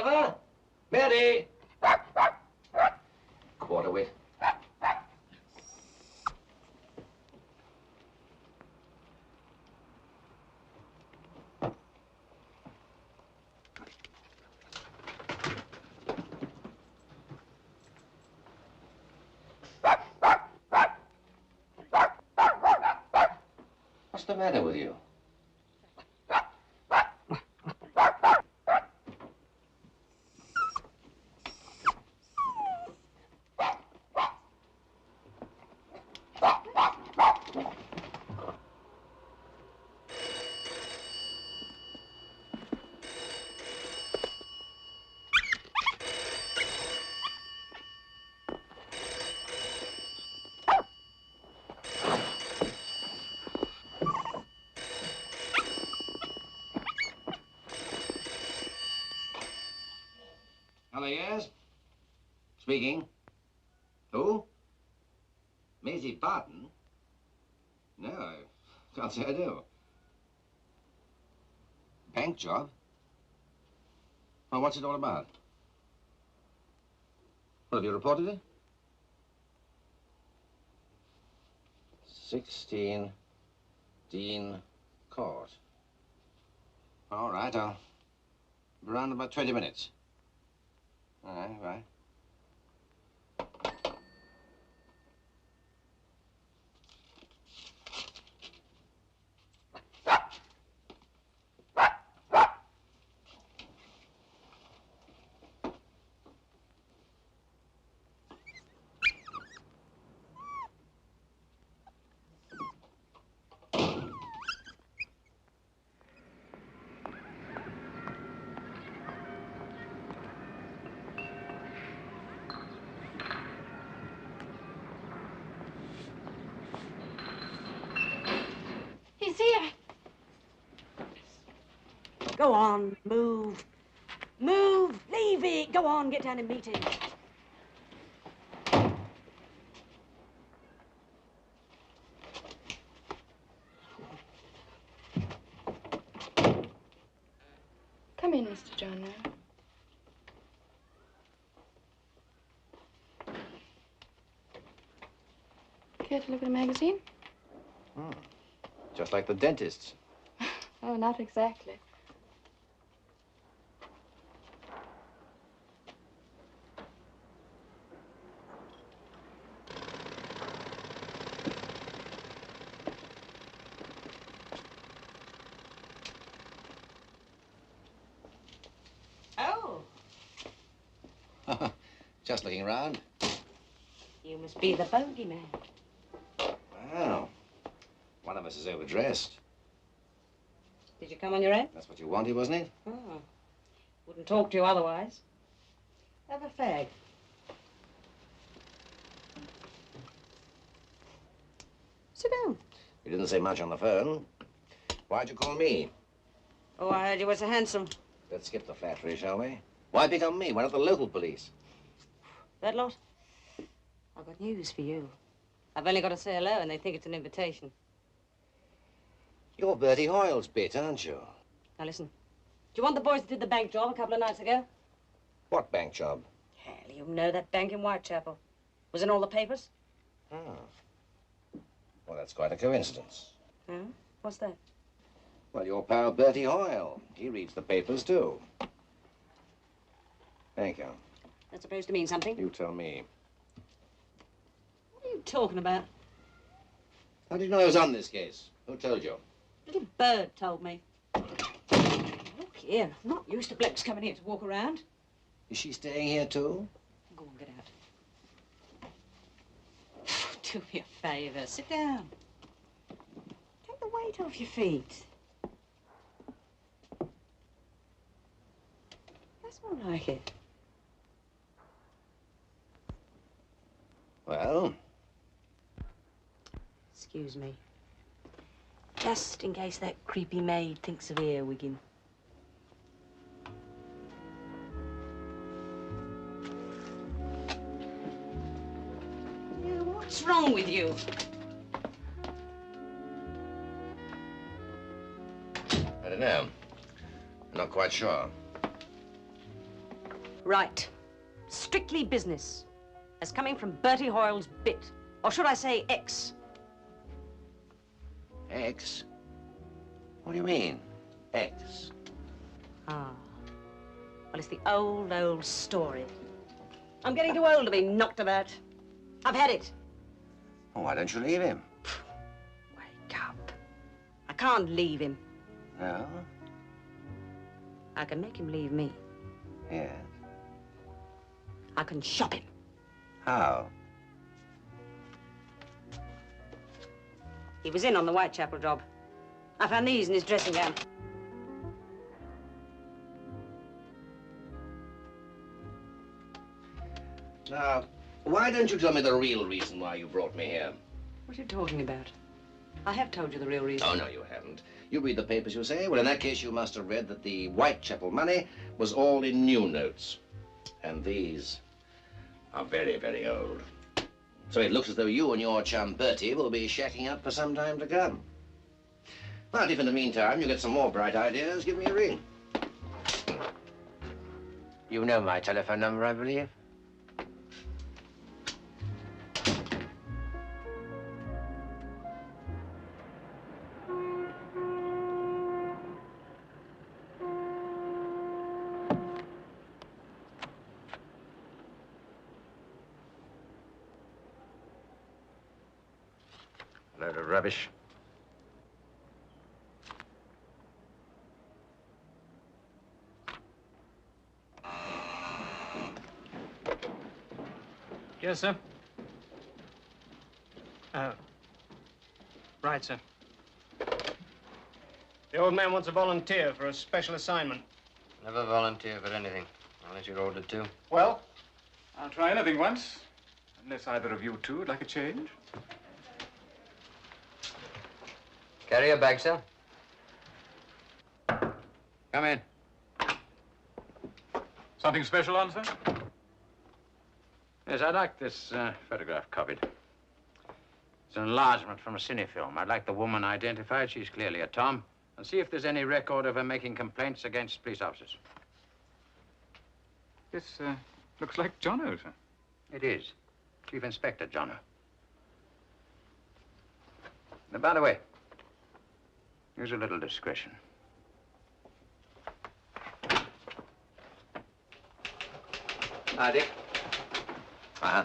Speaker 3: driver? Mary! Quarter wit. What's the matter with you? Hello, yes? Speaking. Who? Maisie Barton? No, I can't say I do. Bank job? Well, what's it all about? What, have you reported it? 16 Dean Court. All right, I'll be around in about 20 minutes. All right, bye.
Speaker 8: He's here. Go on, move. Move, leave it. Go on, get down and meet him.
Speaker 14: Come in, Mr. Jono. Care to look at a magazine?
Speaker 3: Hmm. Just like the dentist's.
Speaker 14: Oh, not exactly.
Speaker 8: Oh,
Speaker 3: Just looking around.
Speaker 8: you must be the bogeyman.
Speaker 3: Wow. One of us is overdressed.
Speaker 8: Did you come on your own?
Speaker 3: That's what you wanted, wasn't it?
Speaker 8: Oh, wouldn't talk to you otherwise. Have a fag. Sit down.
Speaker 3: You didn't say much on the phone. Why'd you call me?
Speaker 8: Oh, I heard you were so handsome.
Speaker 3: Let's skip the flattery, shall we? Why pick on me? Why not the local police?
Speaker 8: That lot? I've got news for you. I've only got to say hello and they think it's an invitation.
Speaker 3: You're Bertie Hoyle's bit, aren't you?
Speaker 8: Now listen, do you want the boys that did the bank job a couple of nights ago?
Speaker 3: What bank job?
Speaker 8: Hell, you know that bank in Whitechapel. Was in all the papers?
Speaker 3: Oh. Well, that's quite a coincidence.
Speaker 8: Huh? What's that?
Speaker 3: Well, your pal Bertie Hoyle. He reads the papers, too. Thank you.
Speaker 8: That's supposed to mean something.
Speaker 3: You tell me.
Speaker 8: What are you talking about?
Speaker 3: How did you know I was on this case? Who told you?
Speaker 8: Little bird told me. Look here, I'm not used to blokes coming here to walk around.
Speaker 3: Is she staying here, too?
Speaker 8: Go on, get out. Do me a favor, sit down. Take the weight off your feet. That's more like it.
Speaker 3: Well?
Speaker 8: Excuse me. Just in case that creepy maid thinks of earwigging. Yeah, what's wrong with you?
Speaker 3: I don't know. I'm not quite sure.
Speaker 6: Right. Strictly business. As coming from Bertie Hoyle's bit. Or should I say X?
Speaker 3: X? What do you mean, X?
Speaker 6: Ah. Well, it's the old, old story. I'm getting too old to be knocked about. I've had it.
Speaker 3: Well, why don't you leave him?
Speaker 6: Wake up. I can't leave him.
Speaker 3: No?
Speaker 6: I can make him leave me.
Speaker 3: Yes.
Speaker 6: I can shop him.
Speaker 3: How?
Speaker 6: He was in on the Whitechapel job. I found these in his dressing gown.
Speaker 3: Now, why don't you tell me the real reason why you brought me here?
Speaker 6: What are you talking about? I have told you the real reason.
Speaker 3: Oh, no, you haven't. You read the papers, you say? Well, in that case, you must have read that the Whitechapel money was all in new notes. And these are very, very old. So it looks as though you and your chum Bertie will be shacking up for some time to come. Well, if in the meantime you get some more bright ideas, give me a ring. You know my telephone number, I believe? Load of rubbish.
Speaker 18: Yes, sir. Right, sir. The old man wants a volunteer for a special assignment.
Speaker 1: Never volunteer for anything, unless you're ordered to.
Speaker 2: Well, I'll try anything once. Unless either of you two would like a change.
Speaker 1: Carry your bag, sir. Come in.
Speaker 2: Something special on, sir?
Speaker 1: Yes, I'd like this photograph copied. It's an enlargement from a cinefilm. I'd like the woman identified. She's clearly a Tom. And see if there's any record of her making complaints against police officers.
Speaker 2: This looks like Jono, sir.
Speaker 1: It is. Chief Inspector Jono. Now, by the way, use a little discretion.
Speaker 3: Hi, Dick. Uh-huh.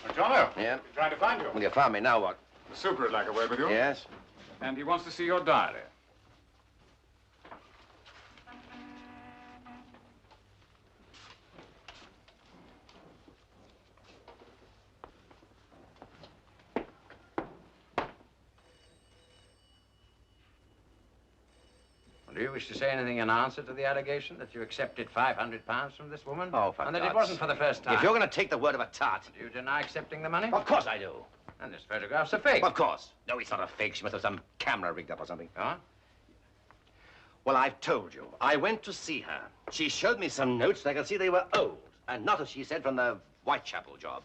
Speaker 2: Jono.
Speaker 3: Yeah?
Speaker 2: He's trying to find you.
Speaker 3: Well, you found me. Now what?
Speaker 2: The super would like a word with you.
Speaker 3: Yes?
Speaker 2: And he wants to see your diary.
Speaker 1: Do you wish to say anything in answer to the allegation that you accepted £500 from this woman?
Speaker 3: Oh, for
Speaker 1: And that it
Speaker 3: God's
Speaker 1: wasn't for the
Speaker 3: sake.
Speaker 1: first time?
Speaker 3: If you're going to take the word of a tart.
Speaker 1: Do you deny accepting the money?
Speaker 3: Of course I do.
Speaker 1: And this photograph's a fake.
Speaker 3: Of course. No, it's not a fake. She must have some camera rigged up or something.
Speaker 1: Huh?
Speaker 3: Well, I've told you. I went to see her. She showed me some notes, and I could see they were old. And not, as she said, from the Whitechapel job.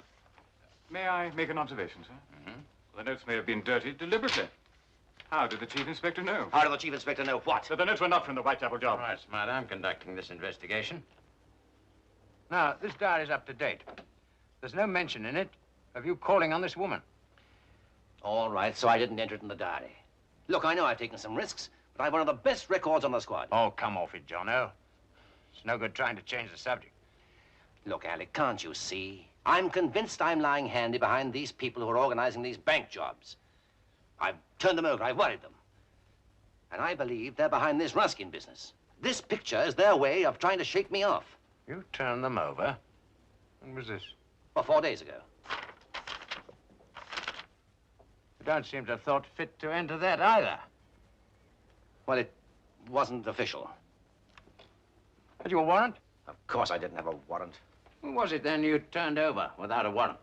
Speaker 2: May I make an observation, sir? Mm-hmm. The notes may have been dirtied deliberately. How did the Chief Inspector know?
Speaker 3: How did the Chief Inspector know what?
Speaker 2: That the notes were not from the Whitechapel job.
Speaker 1: All right, Smart. I'm conducting this investigation. Now, this diary's up to date. There's no mention in it of you calling on this woman.
Speaker 3: All right, so I didn't enter it in the diary. Look, I know I've taken some risks, but I've one of the best records on the squad.
Speaker 1: Oh, come off it, Jono. It's no good trying to change the subject.
Speaker 3: Look, Alec, can't you see? I'm convinced I'm lying handy behind these people who are organizing these bank jobs. I've turned them over. I've worried them. And I believe they're behind this Ruskin business. This picture is their way of trying to shake me off.
Speaker 1: You turned them over? When was this?
Speaker 3: Well, 4 days ago.
Speaker 1: You don't seem to have thought fit to enter that either.
Speaker 3: Well, it wasn't official.
Speaker 1: Had you a warrant?
Speaker 3: Of course I didn't have a warrant.
Speaker 1: Who was it then you turned over without a warrant?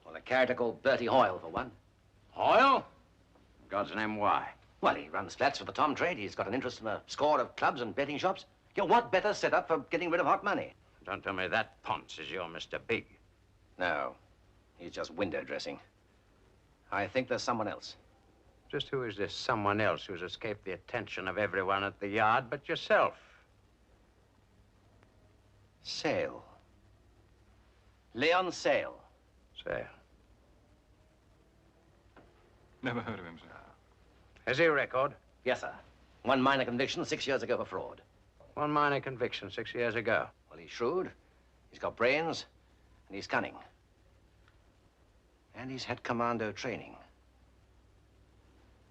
Speaker 3: Well, a character called Bertie Hoyle, for one.
Speaker 1: Hoyle? God's name, why?
Speaker 3: Well, he runs flats for the Tom trade. He's got an interest in a score of clubs and betting shops. You know, what better setup for getting rid of hot money?
Speaker 1: Don't tell me that Ponce is your Mr. Big.
Speaker 3: No, he's just window dressing. I think there's someone else.
Speaker 1: Just who is this someone else who's escaped the attention of everyone at the yard but yourself?
Speaker 3: Sale. Leon Sale.
Speaker 1: Sale.
Speaker 2: Never heard of him, sir.
Speaker 1: Has he a record?
Speaker 3: Yes, sir. One minor conviction 6 years ago for fraud.
Speaker 1: One minor conviction 6 years ago.
Speaker 3: Well, he's shrewd, he's got brains, and he's cunning. And he's had commando training.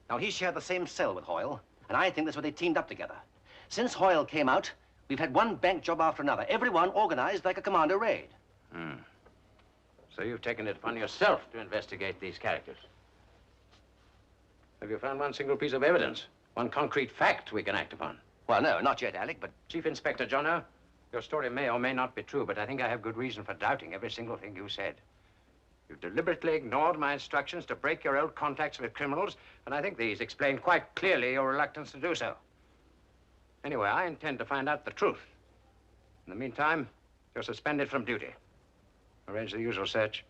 Speaker 3: Now, he shared the same cell with Hoyle, and I think that's where they teamed up together. Since Hoyle came out, we've had one bank job after another, every one organized like a commando raid.
Speaker 1: So you've taken it upon yourself to investigate these characters. Have you found one single piece of evidence? One concrete fact we can act upon?
Speaker 3: Well, no, not yet, Alec, but...
Speaker 1: Chief Inspector Jono, your story may or may not be true, but I think I have good reason for doubting every single thing you said. You've deliberately ignored my instructions to break your old contacts with criminals, and I think these explain quite clearly your reluctance to do so. Anyway, I intend to find out the truth. In the meantime, you're suspended from duty. Arrange the usual search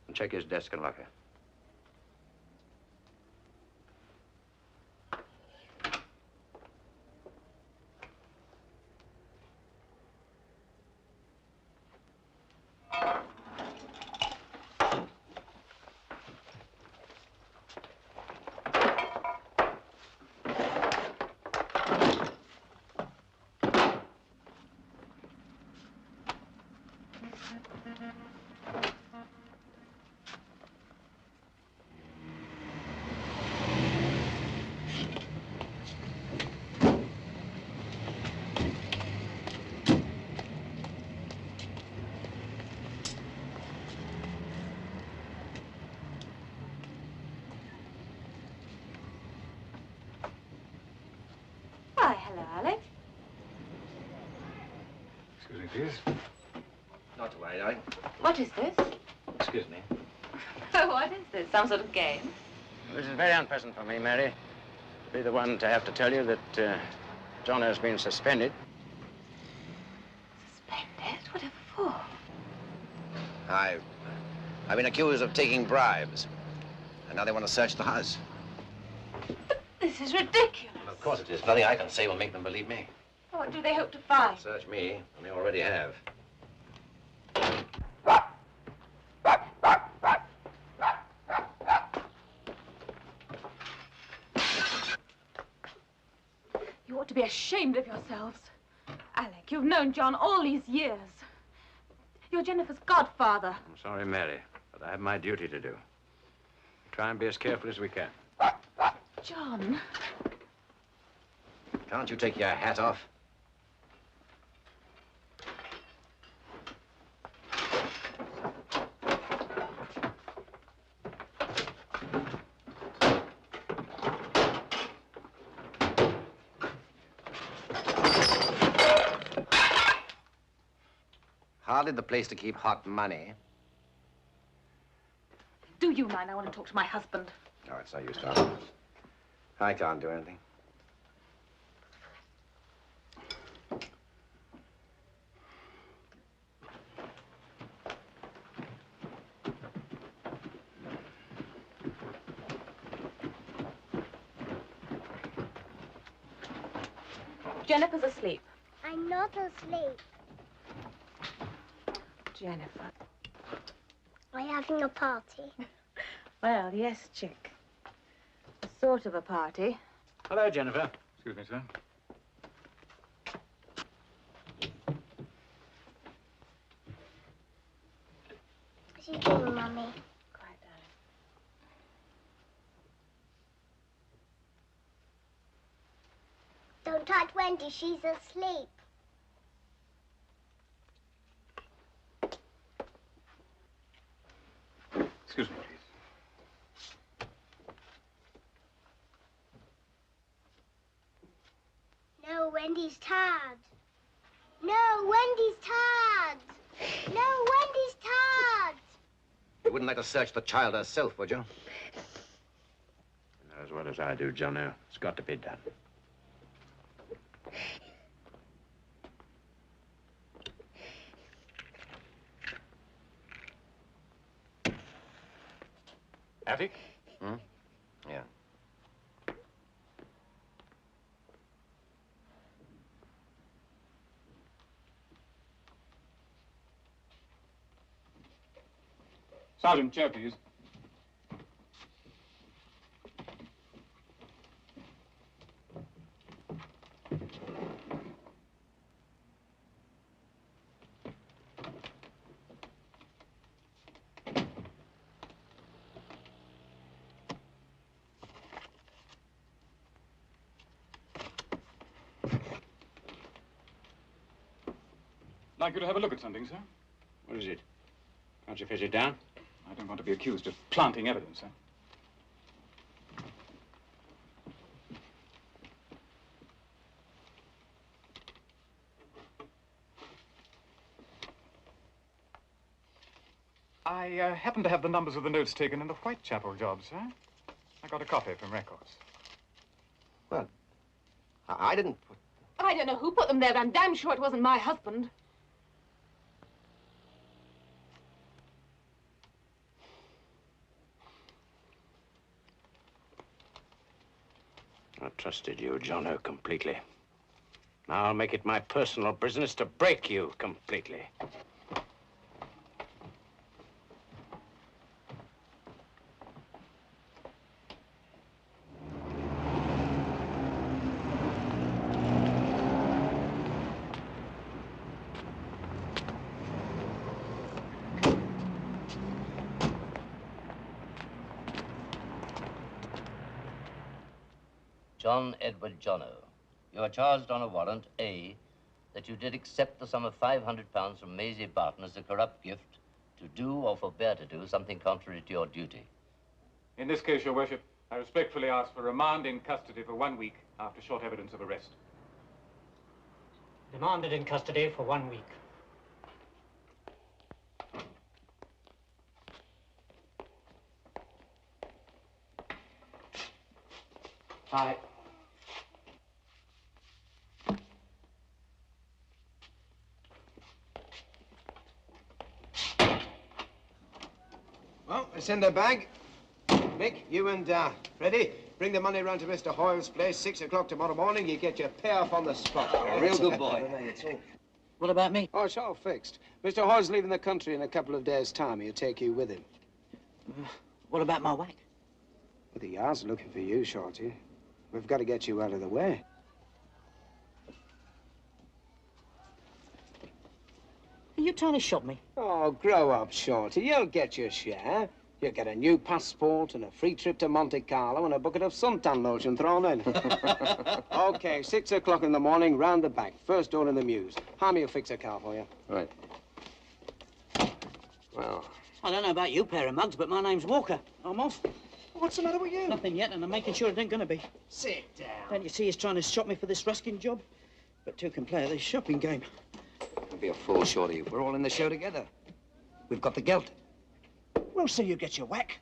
Speaker 1: and check his desk and locker.
Speaker 14: Why, hello, Alec.
Speaker 2: Excuse me, please.
Speaker 3: Not to worry, darling.
Speaker 14: What is this?
Speaker 3: Excuse me.
Speaker 14: Oh, what is this? Some sort of game?
Speaker 1: This is very unpleasant for me, Mary, to be the one to have to tell you that John has been suspended.
Speaker 14: Suspended? Whatever for?
Speaker 3: I've been accused of taking bribes. And now they want to search the house.
Speaker 14: This is ridiculous.
Speaker 3: Of course it is. Nothing I can say will make them believe me.
Speaker 14: What do they hope to find?
Speaker 3: Search me, and they already have.
Speaker 14: You ought to be ashamed of yourselves. Alec, you've known John all these years. You're Jennifer's godfather.
Speaker 1: I'm sorry, Mary, but I have my duty to do. Try and be as careful as we can.
Speaker 14: John.
Speaker 3: Can't you take your hat off? Hardly the place to keep hot money.
Speaker 14: Do you mind? I want to talk to my husband.
Speaker 3: No, it's no use, darling. I can't do anything.
Speaker 14: Jennifer's asleep.
Speaker 22: I'm not asleep.
Speaker 14: Jennifer.
Speaker 22: We're having a party.
Speaker 14: Well, yes, chick. A sort of a party.
Speaker 1: Hello, Jennifer.
Speaker 2: Excuse me, sir.
Speaker 22: What's she doing, Mummy?
Speaker 14: Quiet, darling.
Speaker 22: Don't touch Wendy, she's asleep.
Speaker 2: Excuse me, please.
Speaker 22: No, Wendy's tired. No, Wendy's tired. No, Wendy's tired.
Speaker 3: You wouldn't like to search the child herself, would you?
Speaker 1: You know as well as I do, Jono. It's got to be done.
Speaker 2: Attic?
Speaker 3: Hmm? Yeah.
Speaker 2: Sergeant, chair, please. I'd like you to have a look at something, sir.
Speaker 1: What is it? Can't you fetch it down?
Speaker 2: I don't want to be accused of planting evidence, sir. I happen to have the numbers of the notes taken in the Whitechapel job, sir. I got a copy from records.
Speaker 3: Well, I didn't put...
Speaker 14: I don't know who put them there, but I'm damn sure it wasn't my husband.
Speaker 1: I trusted you, Jono, completely. Now I'll make it my personal business to break you completely.
Speaker 15: John Edward Jono, you are charged on a warrant, A, that you did accept the sum of £500 from Maisie Barton as a corrupt gift to do or forbear to do something contrary to your duty.
Speaker 2: In this case, Your Worship, I respectfully ask for remand in custody for 1 week after short evidence of arrest.
Speaker 11: Remanded in custody for 1 week.
Speaker 1: Aye.
Speaker 12: Well, it's in the bag. Mick, you and Freddie, bring the money round to Mr. Hoyle's place, 6 o'clock tomorrow morning. You get your payoff on the spot.
Speaker 3: A real good boy.
Speaker 4: What about me?
Speaker 12: Oh, it's all fixed. Mr. Hoyle's leaving the country in a couple of days' time. He'll take you with him.
Speaker 4: What about my whack?
Speaker 12: Well, the Yard's looking for you, Shorty. We've got to get you out of the way.
Speaker 4: Are you trying to shop me?
Speaker 12: Oh, grow up, Shorty. You'll get your share. You'll get a new passport and a free trip to Monte Carlo and a bucket of suntan lotion thrown in. Okay, 6 o'clock in the morning, round the back. First door in the mews. Harmy will fix a car for you.
Speaker 3: Right. Well...
Speaker 4: I don't know about you, pair of mugs, but my name's Walker. I'm off.
Speaker 12: What's the matter with you?
Speaker 4: Nothing yet, and I'm making sure it ain't gonna be.
Speaker 12: Sit down.
Speaker 4: Don't you see he's trying to shop me for this Ruskin job? But two can play at this shopping game.
Speaker 3: Don't be a fool, Shorty. We're all in the show together. We've got the gelt.
Speaker 4: Well, so you get your whack.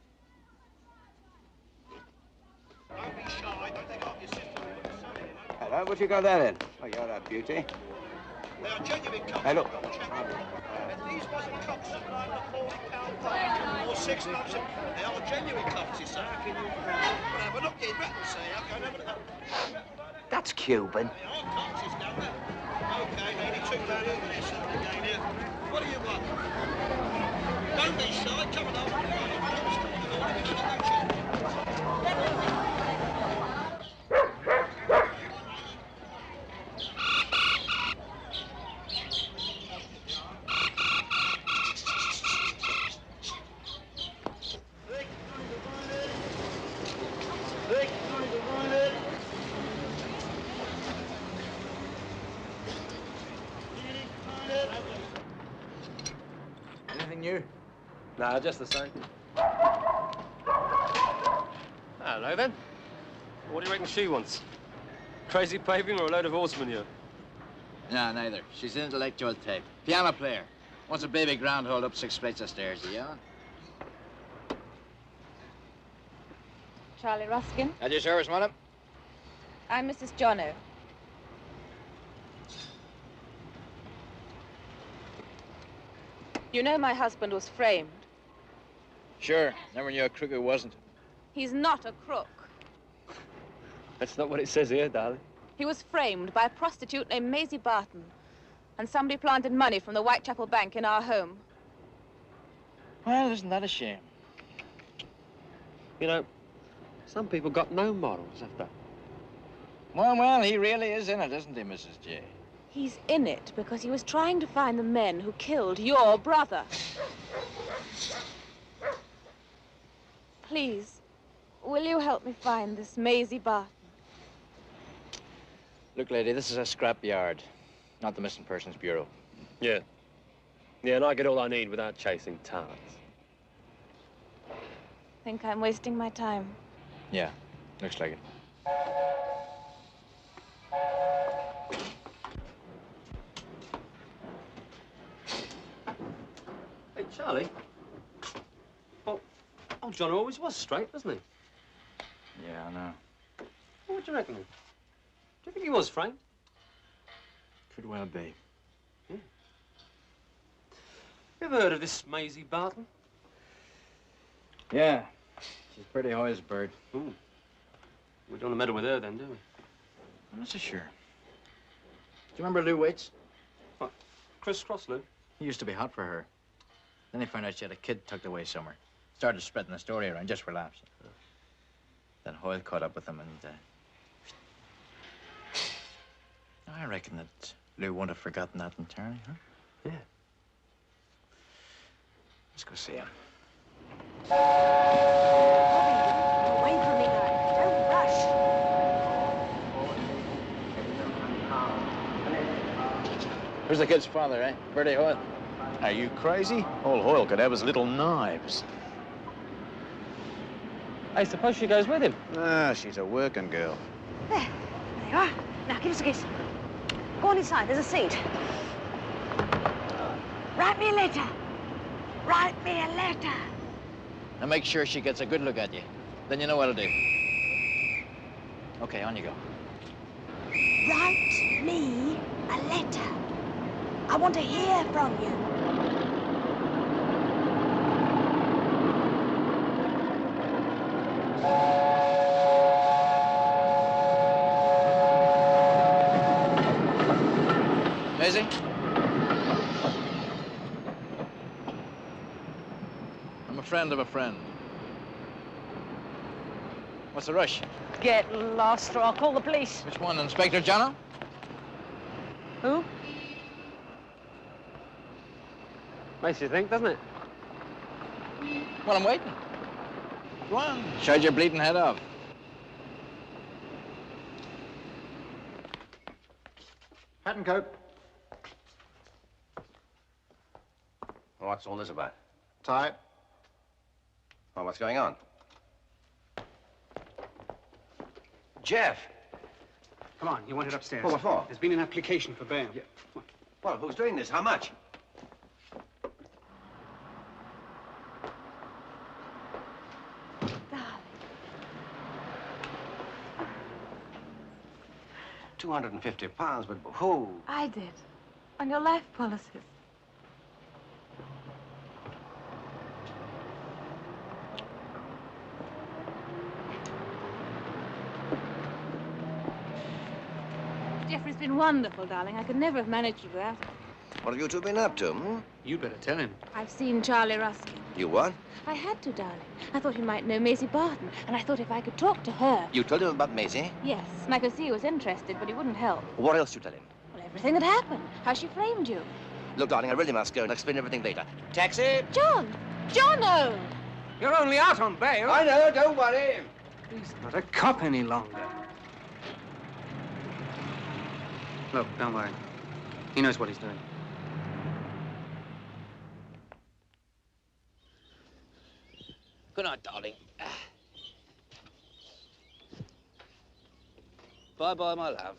Speaker 12: Hello, what you got there then? Oh, you're a beauty.
Speaker 17: They are genuine cups.
Speaker 12: Hey, look.
Speaker 17: If these wasn't cups of £40 pound or 6 months, they are genuine cups, you say. But not getting written, say. I'm going over to that.
Speaker 3: That's Cuban.
Speaker 17: They are cups, it's down there. Okay, nearly £2 over there, sir, again here. What do you want? Don't be shy, come on
Speaker 5: Anything new?
Speaker 23: Nah, just the same. Hello, then. What do you reckon she wants? Crazy paving or a load of horsemen here?
Speaker 5: No, neither. She's an intellectual type. Piano player. Wants a baby groundhog up 6 flights of stairs, you know?
Speaker 14: Charlie Ruskin.
Speaker 5: At your service, madam.
Speaker 14: I'm Mrs. Jono. You know my husband was framed.
Speaker 5: Sure. Never knew a crook who wasn't.
Speaker 14: He's not a crook.
Speaker 23: That's not what it says here, darling.
Speaker 14: He was framed by a prostitute named Maisie Barton. And somebody planted money from the Whitechapel Bank in our home.
Speaker 5: Well, isn't that a shame?
Speaker 23: You know, some people got no morals, have they?
Speaker 5: Well, he really is in it, isn't he, Mrs. J?
Speaker 14: He's in it because he was trying to find the men who killed your brother. Please, will you help me find this Maisie Barton?
Speaker 5: Look, lady, this is a scrap yard, not the Missing Persons Bureau.
Speaker 23: Yeah. Yeah, and I get all I need without chasing tarts.
Speaker 14: Think I'm wasting my time?
Speaker 5: Yeah, looks like it.
Speaker 23: Hey, Charlie. Well, old John always was straight, wasn't he?
Speaker 5: Yeah, I know.
Speaker 23: What do you reckon? Do you think he was frank?
Speaker 5: Could well be.
Speaker 23: You ever heard of this Maisie Barton?
Speaker 5: Yeah, she's pretty high as a bird.
Speaker 23: Ooh. We don't meddle with her then, do we?
Speaker 5: I'm not so sure. Do you remember Lou Waits?
Speaker 23: What? Criss Cross, Lou?
Speaker 5: He used to be hot for her. Then he found out she had a kid tucked away somewhere. Started spreading the story around just for laughs. Then Hoyle caught up with him and... I reckon that Lou won't have forgotten that entirely, huh?
Speaker 23: Yeah.
Speaker 5: Let's go see him.
Speaker 14: Away from me, darling. Don't rush.
Speaker 5: Where's the kid's father, eh? Bertie Hoyle.
Speaker 16: Are you crazy? All Hoyle could have his little knives.
Speaker 23: I suppose she goes with him.
Speaker 16: Ah, she's a working girl.
Speaker 6: There you are. Now, give us a kiss. Go on inside. There's a seat. Write me a letter. Write me a letter.
Speaker 5: And make sure she gets a good look at you. Then you know what'll do. Okay, on you go.
Speaker 6: Write me a letter. I want to hear from you.
Speaker 5: Maisie? I'm a friend of a friend. What's the rush?
Speaker 6: Get lost or I'll call the police.
Speaker 5: Which one, Inspector Jono?
Speaker 6: Who?
Speaker 23: Makes you think, doesn't it?
Speaker 5: Well, I'm waiting. Go on, shut your bleeding head off.
Speaker 3: Hat and coat. What's all this about?
Speaker 12: Tie.
Speaker 3: Well, what's going on? Jeff!
Speaker 18: Come on, you want it upstairs.
Speaker 3: What for?
Speaker 18: There's been an application for bail.
Speaker 3: Yeah. Well, who's doing this? How much? £250, but who?
Speaker 14: I did. On your life policies. Jeffrey's been wonderful, darling. I could never have managed it without him.
Speaker 3: What have you two been up to, hmm?
Speaker 18: You better tell him.
Speaker 14: I've seen Charlie Ruskin.
Speaker 3: You what?
Speaker 14: I had to, darling. I thought he might know Maisie Barton, and I thought if I could talk to her...
Speaker 3: You told him about Maisie?
Speaker 14: Yes, and I could see he was interested, but he wouldn't help.
Speaker 3: What else did you tell him?
Speaker 14: Well, everything that happened. How she framed you.
Speaker 3: Look, darling, I really must go and explain everything later. Taxi!
Speaker 14: John! Jono!
Speaker 18: You're only out on bail.
Speaker 12: I know, don't worry.
Speaker 18: He's not a cop any longer. Look, don't worry. He knows what he's doing.
Speaker 5: Good night, darling. Bye-bye, my love.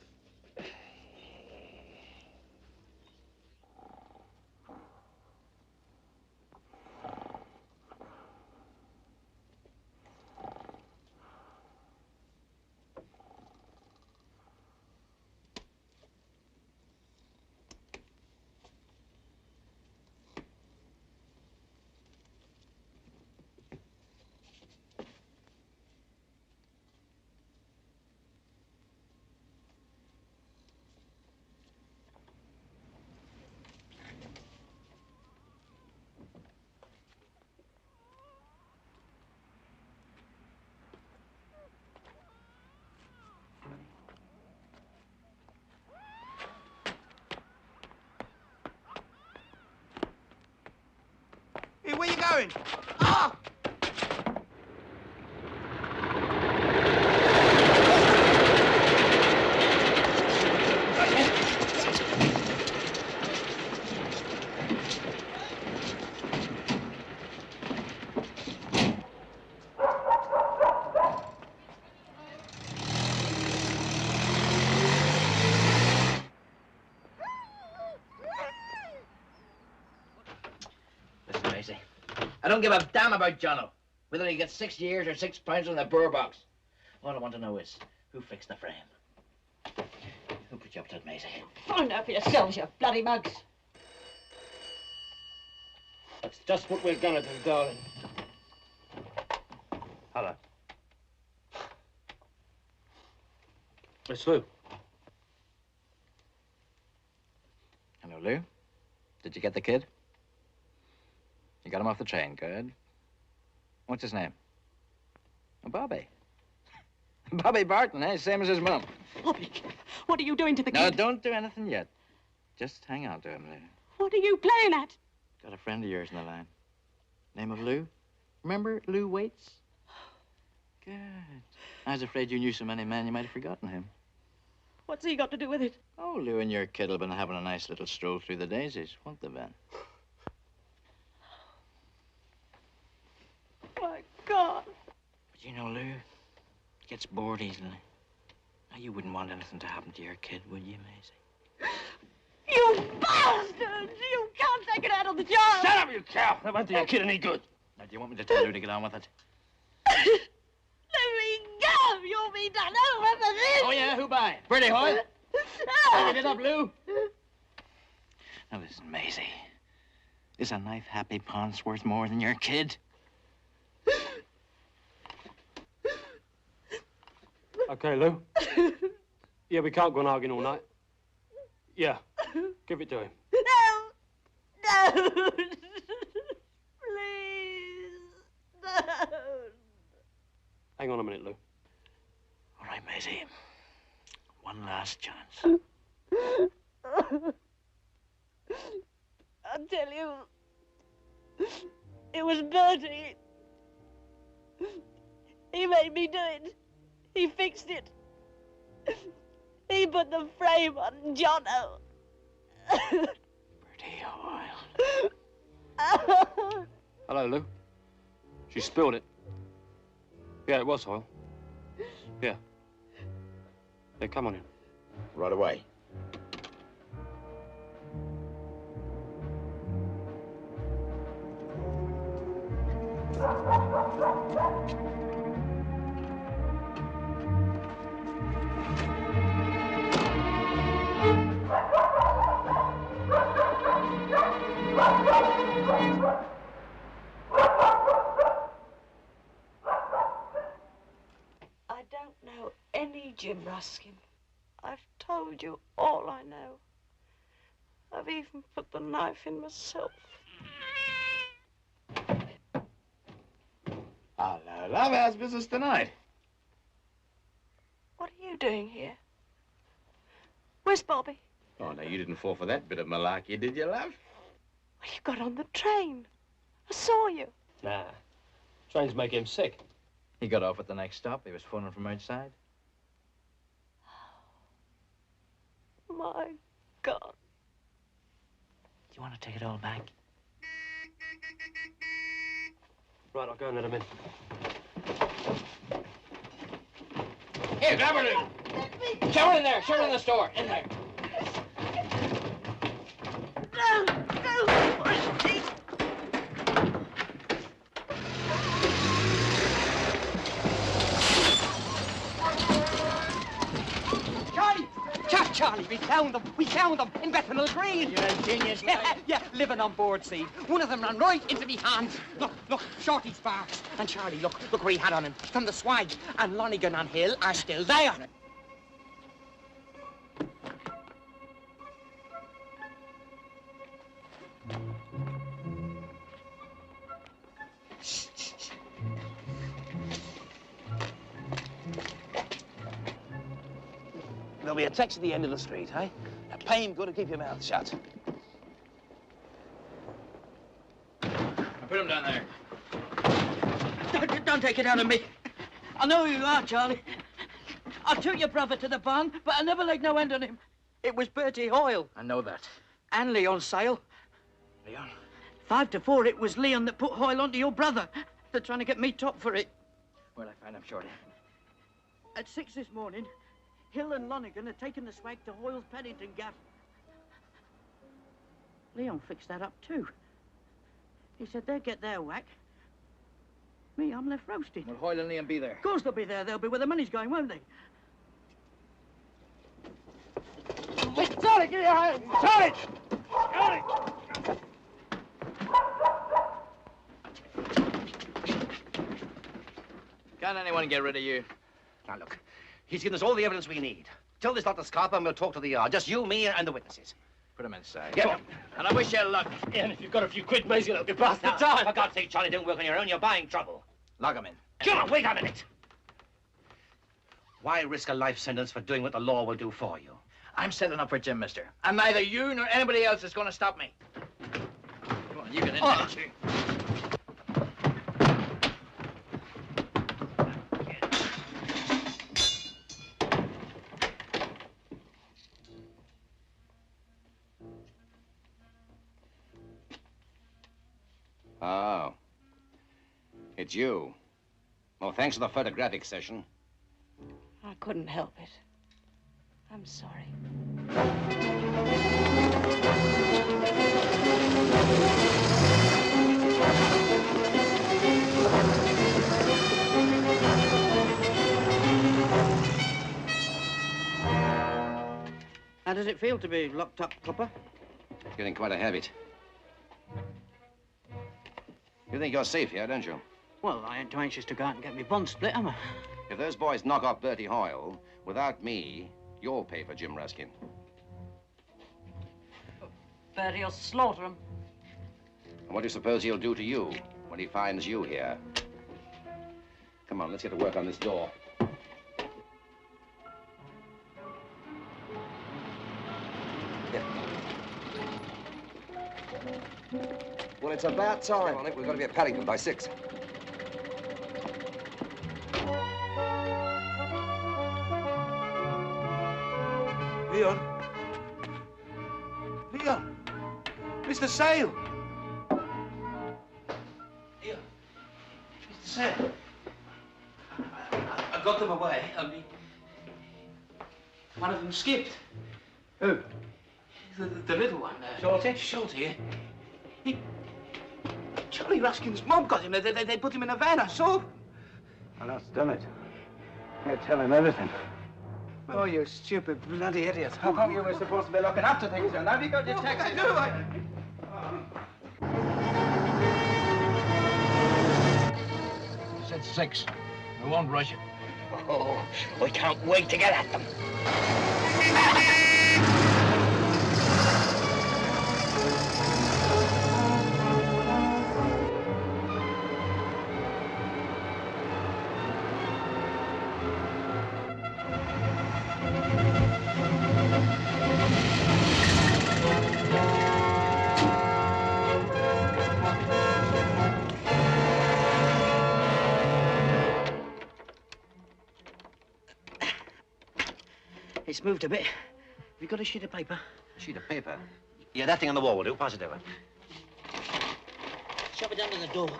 Speaker 13: going? Ah!
Speaker 5: Listen, Macy, I don't give a damn about Jono, whether he gets 6 years or 6 pounds in the burr box. All I want to know is who fixed the frame. Who put you up to it, Macy?
Speaker 6: Find out for yourselves, you bloody mugs.
Speaker 23: That's just what we're gonna do, darling. Hello. It's Lou.
Speaker 5: Hello, Lou. Did you get the kid? You got him off the train, good. What's his name? Oh, Bobby. Bobby Barton, eh? Same as his mum.
Speaker 6: Bobby, what are you doing to the
Speaker 5: No,
Speaker 6: kid?
Speaker 5: don't do anything yet. Just hang on to him, Lou.
Speaker 6: What are you playing at?
Speaker 5: Got a friend of yours in the line. Name of Lou? Remember Lou Waits? Good. I was afraid you knew so many men you might have forgotten him.
Speaker 6: What's he got to do with it?
Speaker 5: Oh, Lou and your kid have been having a nice little stroll through the daisies, won't they, Ben?
Speaker 6: My God.
Speaker 5: But you know, Lou, he gets bored easily. Now, you wouldn't want anything to happen to your kid, would you, Maisie?
Speaker 6: You bastards! You can't take it out on the job!
Speaker 23: Shut up, you cow! That won't do your kid any good.
Speaker 5: Now, do you want me to tell Lou to get on with it?
Speaker 6: Let me go! You'll be done over for this!
Speaker 5: Oh, yeah? Who by? Pretty Hoyle? Give it up, Lou. Now, listen, Maisie. Is a knife happy Ponce worth more than your kid?
Speaker 23: Okay, Lou. Yeah, we can't go on arguing all night. Yeah, give it to him.
Speaker 6: No! Don't! Please! Don't!
Speaker 23: Hang on a minute, Lou.
Speaker 5: All right, Maisie. One last chance.
Speaker 6: I'll tell you. It was Bertie. He made me do it. He fixed it. He put the frame on Jono.
Speaker 5: Bertie Hoyle.
Speaker 23: Hello, Lou. She spilled it. Yeah, it was Hoyle. Yeah. Yeah, come on in.
Speaker 16: Right away.
Speaker 6: I don't know any Jim Ruskin. I've told you all I know. I've even put the knife in myself.
Speaker 5: Hello, love. How's business tonight?
Speaker 6: What are you doing here? Where's Bobby?
Speaker 16: Oh, no, you didn't fall for that bit of malarkey, did you, love?
Speaker 6: Well, you got on the train. I saw you.
Speaker 23: Nah. Trains make him sick.
Speaker 5: He got off at the next stop. He was phoning from outside.
Speaker 6: My God.
Speaker 5: Do you want to take it all back?
Speaker 23: Right, I'll go and let him in.
Speaker 5: Here, grab her, Lou. Show her in there. Show her in the store. In there.
Speaker 6: No, no.
Speaker 19: Charlie, we found them in Bethnal Green.
Speaker 5: You're a genius,
Speaker 19: yeah, living on board, see. One of them ran right into me hands. Look, Shorty Sparks. And Charlie, look what he had on him from the swag. And Lonigan and Hill are still there.
Speaker 17: There'll be a taxi at the end of the street, eh? Now pay him good to keep your mouth shut.
Speaker 5: Put him down there.
Speaker 4: can't take it out of me. I know who you are, Charlie. I took your brother to the barn, but I never laid no end on him. It was Bertie Hoyle.
Speaker 5: I know that.
Speaker 4: And Leon Sale.
Speaker 5: Leon?
Speaker 4: 5 to 4, it was Leon that put Hoyle onto your brother. They're trying to get me top for it.
Speaker 5: Where'll I find him, Shorty?
Speaker 4: At 6 this morning, Hill and Lonigan had taken the swag to Hoyle's Pennington gaff. Leon fixed that up too. He said they'd get their whack. Me, I'm left roasting.
Speaker 5: Will Hoyle and Leon be there?
Speaker 4: Of course they'll be there. They'll be where the money's going, won't they?
Speaker 17: Charlie, get your hand! Charlie! Charlie!
Speaker 5: Can't anyone get rid of you?
Speaker 3: Now, look, he's given us all the evidence we need. Tell this lot to scarp and we'll talk to the yard. Just you, me, and the witnesses.
Speaker 5: Put him inside.
Speaker 3: Get him.
Speaker 5: And I wish you luck.
Speaker 17: Yeah, and if you've got a few quid, Maisie, it'll be past the
Speaker 3: Now,
Speaker 17: time.
Speaker 3: for God's sake, Charlie, don't work on your own. You're buying trouble.
Speaker 5: Lock him in.
Speaker 3: Come on, wait a minute. Why risk a life sentence for doing what the law will do for you?
Speaker 5: I'm setting up for Jim, mister. And neither you nor anybody else is going to stop me. Come on, you get in there, too.
Speaker 3: Oh. It's you. Well, thanks for the photographic session.
Speaker 6: I couldn't help it. I'm sorry.
Speaker 4: How does it feel to be locked up, Copper?
Speaker 3: It's getting quite a habit. You think you're safe here, don't you?
Speaker 4: Well, I ain't too anxious to go out and get me bond split, am I?
Speaker 3: If those boys knock off Bertie Hoyle, without me, you'll pay for Jim Ruskin.
Speaker 6: Bertie'll slaughter him.
Speaker 3: And what do you suppose he'll do to you when he finds you here? Come on, let's get to work on this door.
Speaker 13: Well, it's about time. On it. We've got to be at Paddington by 6.
Speaker 17: Leon? Leon? Mr. Sale?
Speaker 4: Here. Mr. Sale. I got them away, only one of them skipped.
Speaker 5: Who?
Speaker 4: The little one.
Speaker 5: Shorty?
Speaker 4: Shorty. Charlie Ruskin's mom got him. They put him in a van. I saw.
Speaker 12: Well, that's done it. You tell him everything. Oh, you stupid bloody idiot. How come you were supposed to be looking after things, and have you got your taxi?
Speaker 5: You said 6. We won't rush it.
Speaker 3: Oh, we can't wait to get at them.
Speaker 4: It's moved a bit. Have you got a sheet of paper?
Speaker 3: A sheet of paper? Yeah, that thing on the wall will do. Pass it over.
Speaker 4: Shove it under the door.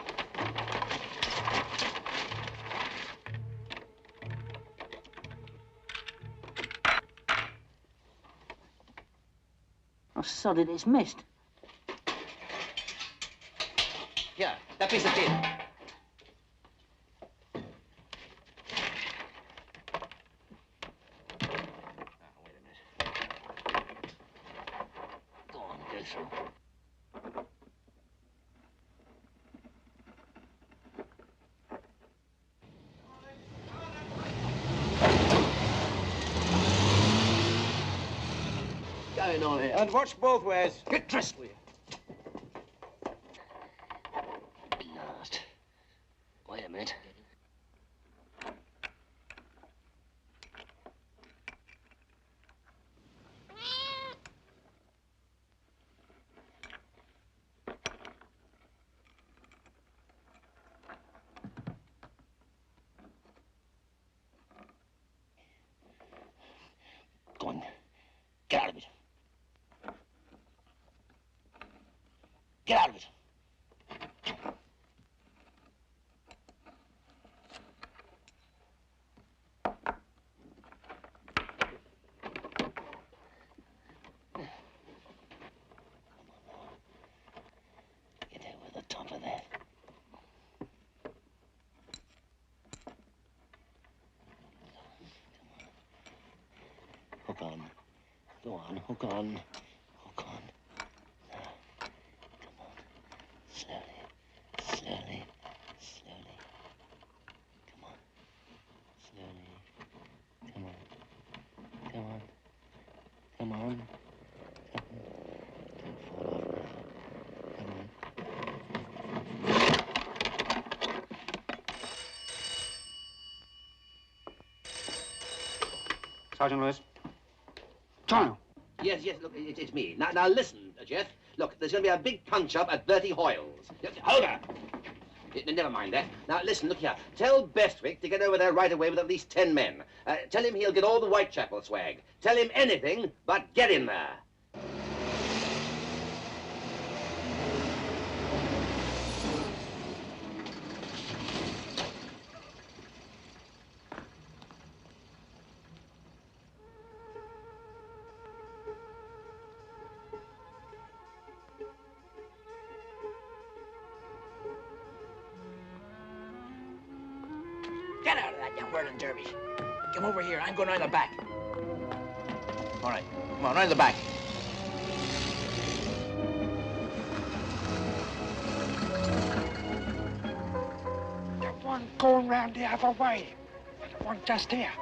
Speaker 4: Oh, sod it, it's missed.
Speaker 3: Here, that piece of tin.
Speaker 4: Going on here.
Speaker 12: And watch both ways.
Speaker 4: Get dressed, will you?
Speaker 3: Blast. Wait a minute. Get out of it. Get over the top of that. Hook on. Go on, hook on. Hook on. Now, come on. Slowly, slowly, slowly. Come on. Slowly. Come on. Come on. Come on. Don't fall off now. Come on.
Speaker 18: Sergeant Lewis. John.
Speaker 3: Yes, look, it's me. Now listen, Jeff. Look, there's going to be a big punch-up at Bertie Hoyle's. Hold her! Never mind that. Now, listen, look here. Tell Bestwick to get over there right away with at least 10 men. Tell him he'll get all the Whitechapel swag. Tell him anything, but get him there.
Speaker 5: Get out of that, you whirling derby. Come over here. I'm going around the back. All right. Come on, around the back.
Speaker 19: The one going round the other way. The one just here.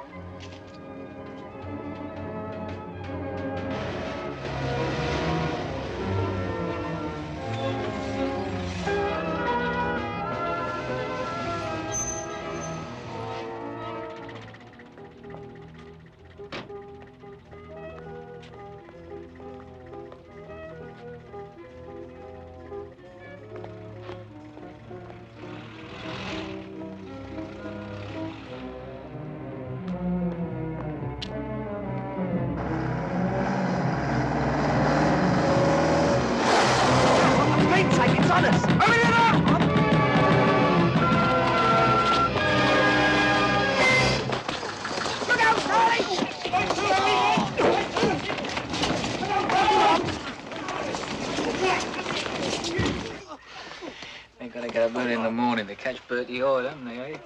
Speaker 7: They're gonna get up early in the morning to catch Bertie Hoyle, haven't they, eh?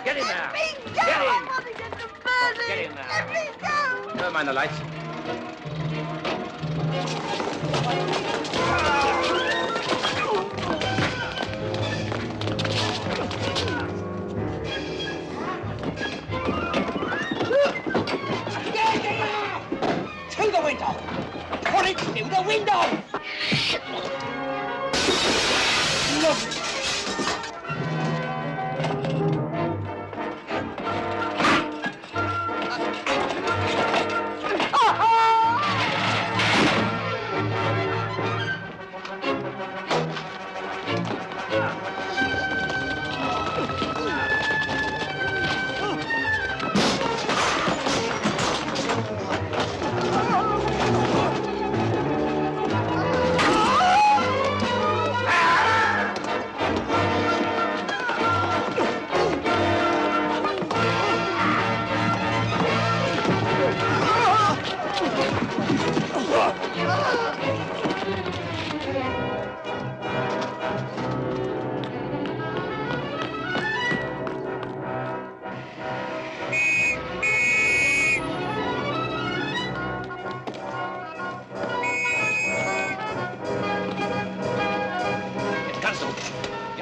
Speaker 3: Get in there! Get in! Get in there! Never mind the lights.
Speaker 19: Through the window! Put it through the window! Look!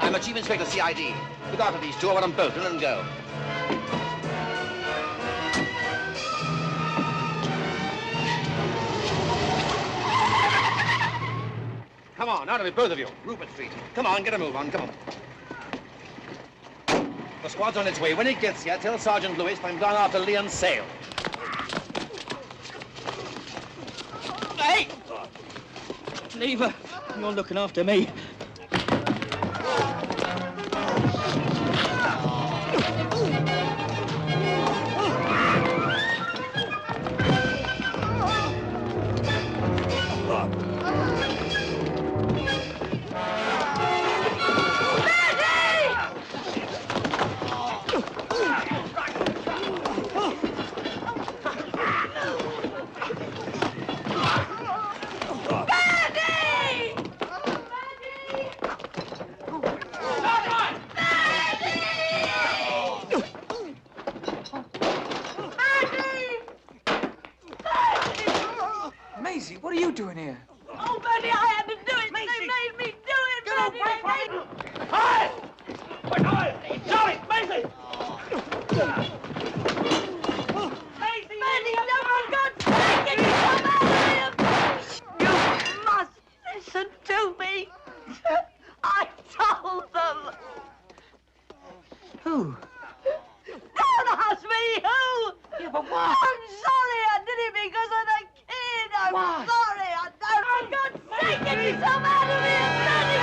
Speaker 3: I'm a Chief Inspector CID. Look after these two. I want them both in and go. Come on, out of it, both of you. Rupert Street. Come on, get a move on. Come on. The squad's on its way. When it gets here, tell Sergeant Lewis I'm gone after Leon Sale.
Speaker 4: Hey! Leave her. You're looking after me.
Speaker 7: Maisie, what are you doing here?
Speaker 8: Oh, Bertie, I had to do it. They made me do it, Bertie. They made me...
Speaker 17: Hi! Charlie! Maisie!
Speaker 8: Bertie, no, for God's sake, get yourself out of here! You must listen to me. I told them.
Speaker 7: Who?
Speaker 8: Don't ask me who!
Speaker 7: Yeah, but why?
Speaker 8: I'm sorry I did it because of the kid. I'm
Speaker 7: Why?
Speaker 8: sorry. I don't... For God's sake, get yourself out of here, Bertie!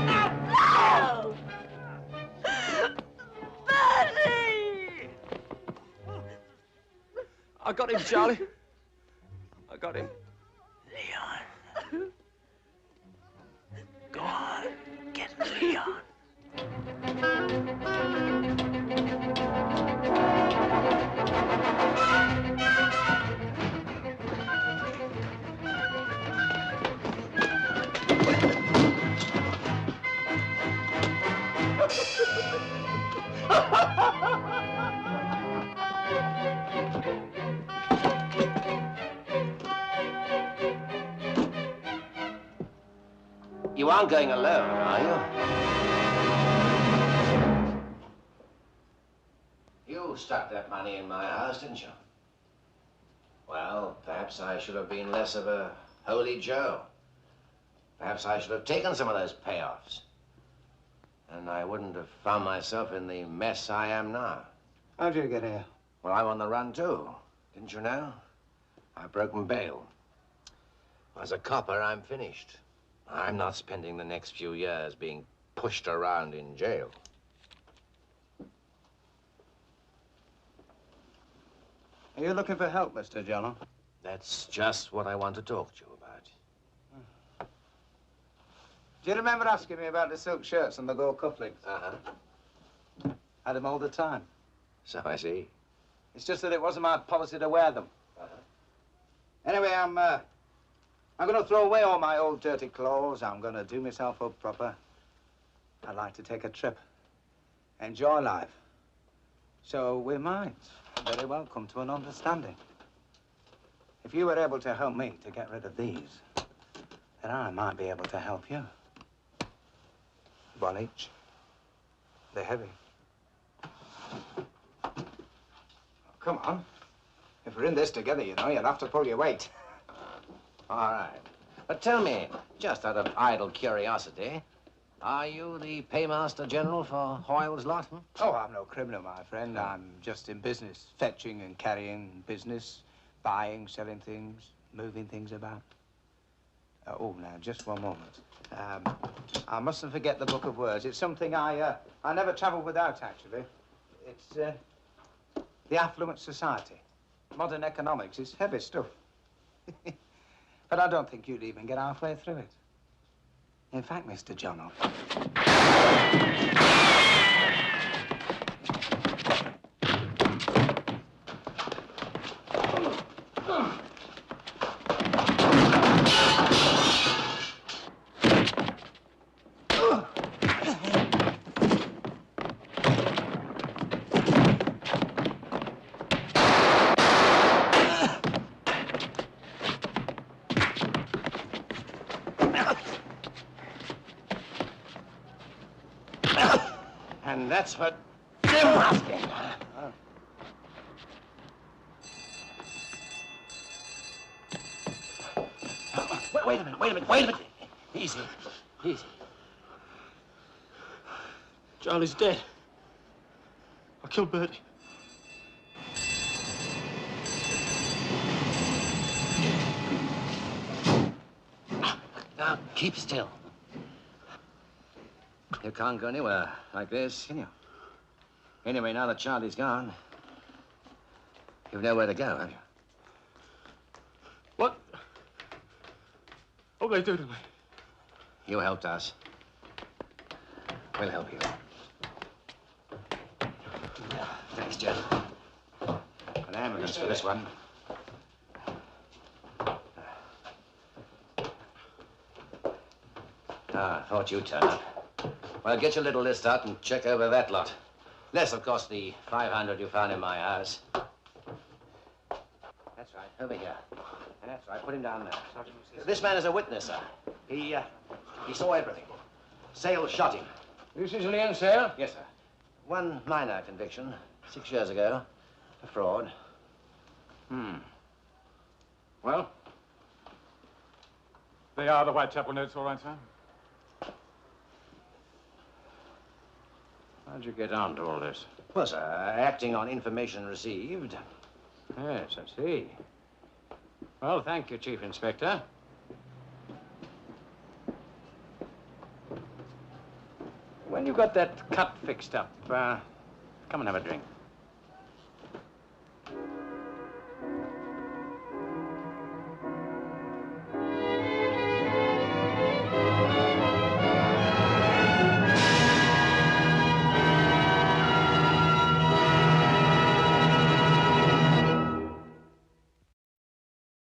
Speaker 8: No! Bertie!
Speaker 7: I got him, Charlie. I got him.
Speaker 5: Leon. Go on. Get Leon.
Speaker 3: You aren't going alone, are you? You stuck that money in my house, didn't you? Well, perhaps I should have been less of a holy Joe. Perhaps I should have taken some of those payoffs. And I wouldn't have found myself in the mess I am now.
Speaker 12: How'd you get here?
Speaker 3: Well, I'm on the run, too. Didn't you know? I've broken bail. As a copper, I'm finished. I'm not spending the next few years being pushed around in jail.
Speaker 12: Are you looking for help, Mr. Jono?
Speaker 3: That's just what I want to talk to you about.
Speaker 12: Do you remember asking me about the silk shirts and the gold cufflinks?
Speaker 3: Uh-huh.
Speaker 12: Had them all the time.
Speaker 3: So I see.
Speaker 12: It's just that it wasn't my policy to wear them. Anyway, I'm going to throw away all my old dirty clothes. I'm going to do myself up proper. I'd like to take a trip. Enjoy life. So we might very well come to an understanding. If you were able to help me to get rid of these, then I might be able to help you. One each. They're heavy. Oh, come on. If we're in this together, you know, you'll have to pull your weight.
Speaker 3: All right. But tell me, just out of idle curiosity, are you the paymaster general for Hoyle's lot? Hmm?
Speaker 12: Oh, I'm no criminal, my friend. I'm just in business. Fetching and carrying business. Buying, selling things, moving things about. Oh, now, just one moment. I mustn't forget the book of words. It's something I never travel without, actually. It's the affluent society. Modern economics is heavy stuff. But I don't think you'd even get halfway through it. In fact, Mr. Jono.
Speaker 3: And that's what Jim Ruskin. Wait a minute. Easy.
Speaker 23: Charlie's dead. I killed Bertie.
Speaker 3: Now, keep still. You can't go anywhere like this, can you? Anyway, now that Charlie's gone, you've nowhere to go, have you?
Speaker 23: What? What'd they do to me?
Speaker 3: You helped us. We'll help you. Thanks, Jen. An ambulance for this one. Ah, thought you'd turn up. Well, get your little list out and check over that lot. Less, of course, the 500 you found in my house. That's right, over here. That's right, put him down there. This man is a witness, sir. He saw everything. Sale shot him.
Speaker 1: You Sicilian Sale?
Speaker 3: Yes, sir. One minor conviction, 6 years ago, for fraud.
Speaker 1: Well?
Speaker 2: They are the Whitechapel notes, all right, sir?
Speaker 1: How'd you get on to all this?
Speaker 3: Well, sir, acting on information received.
Speaker 1: Yes, I see. Well, thank you, Chief Inspector. When you got that cut fixed up, come and have a drink.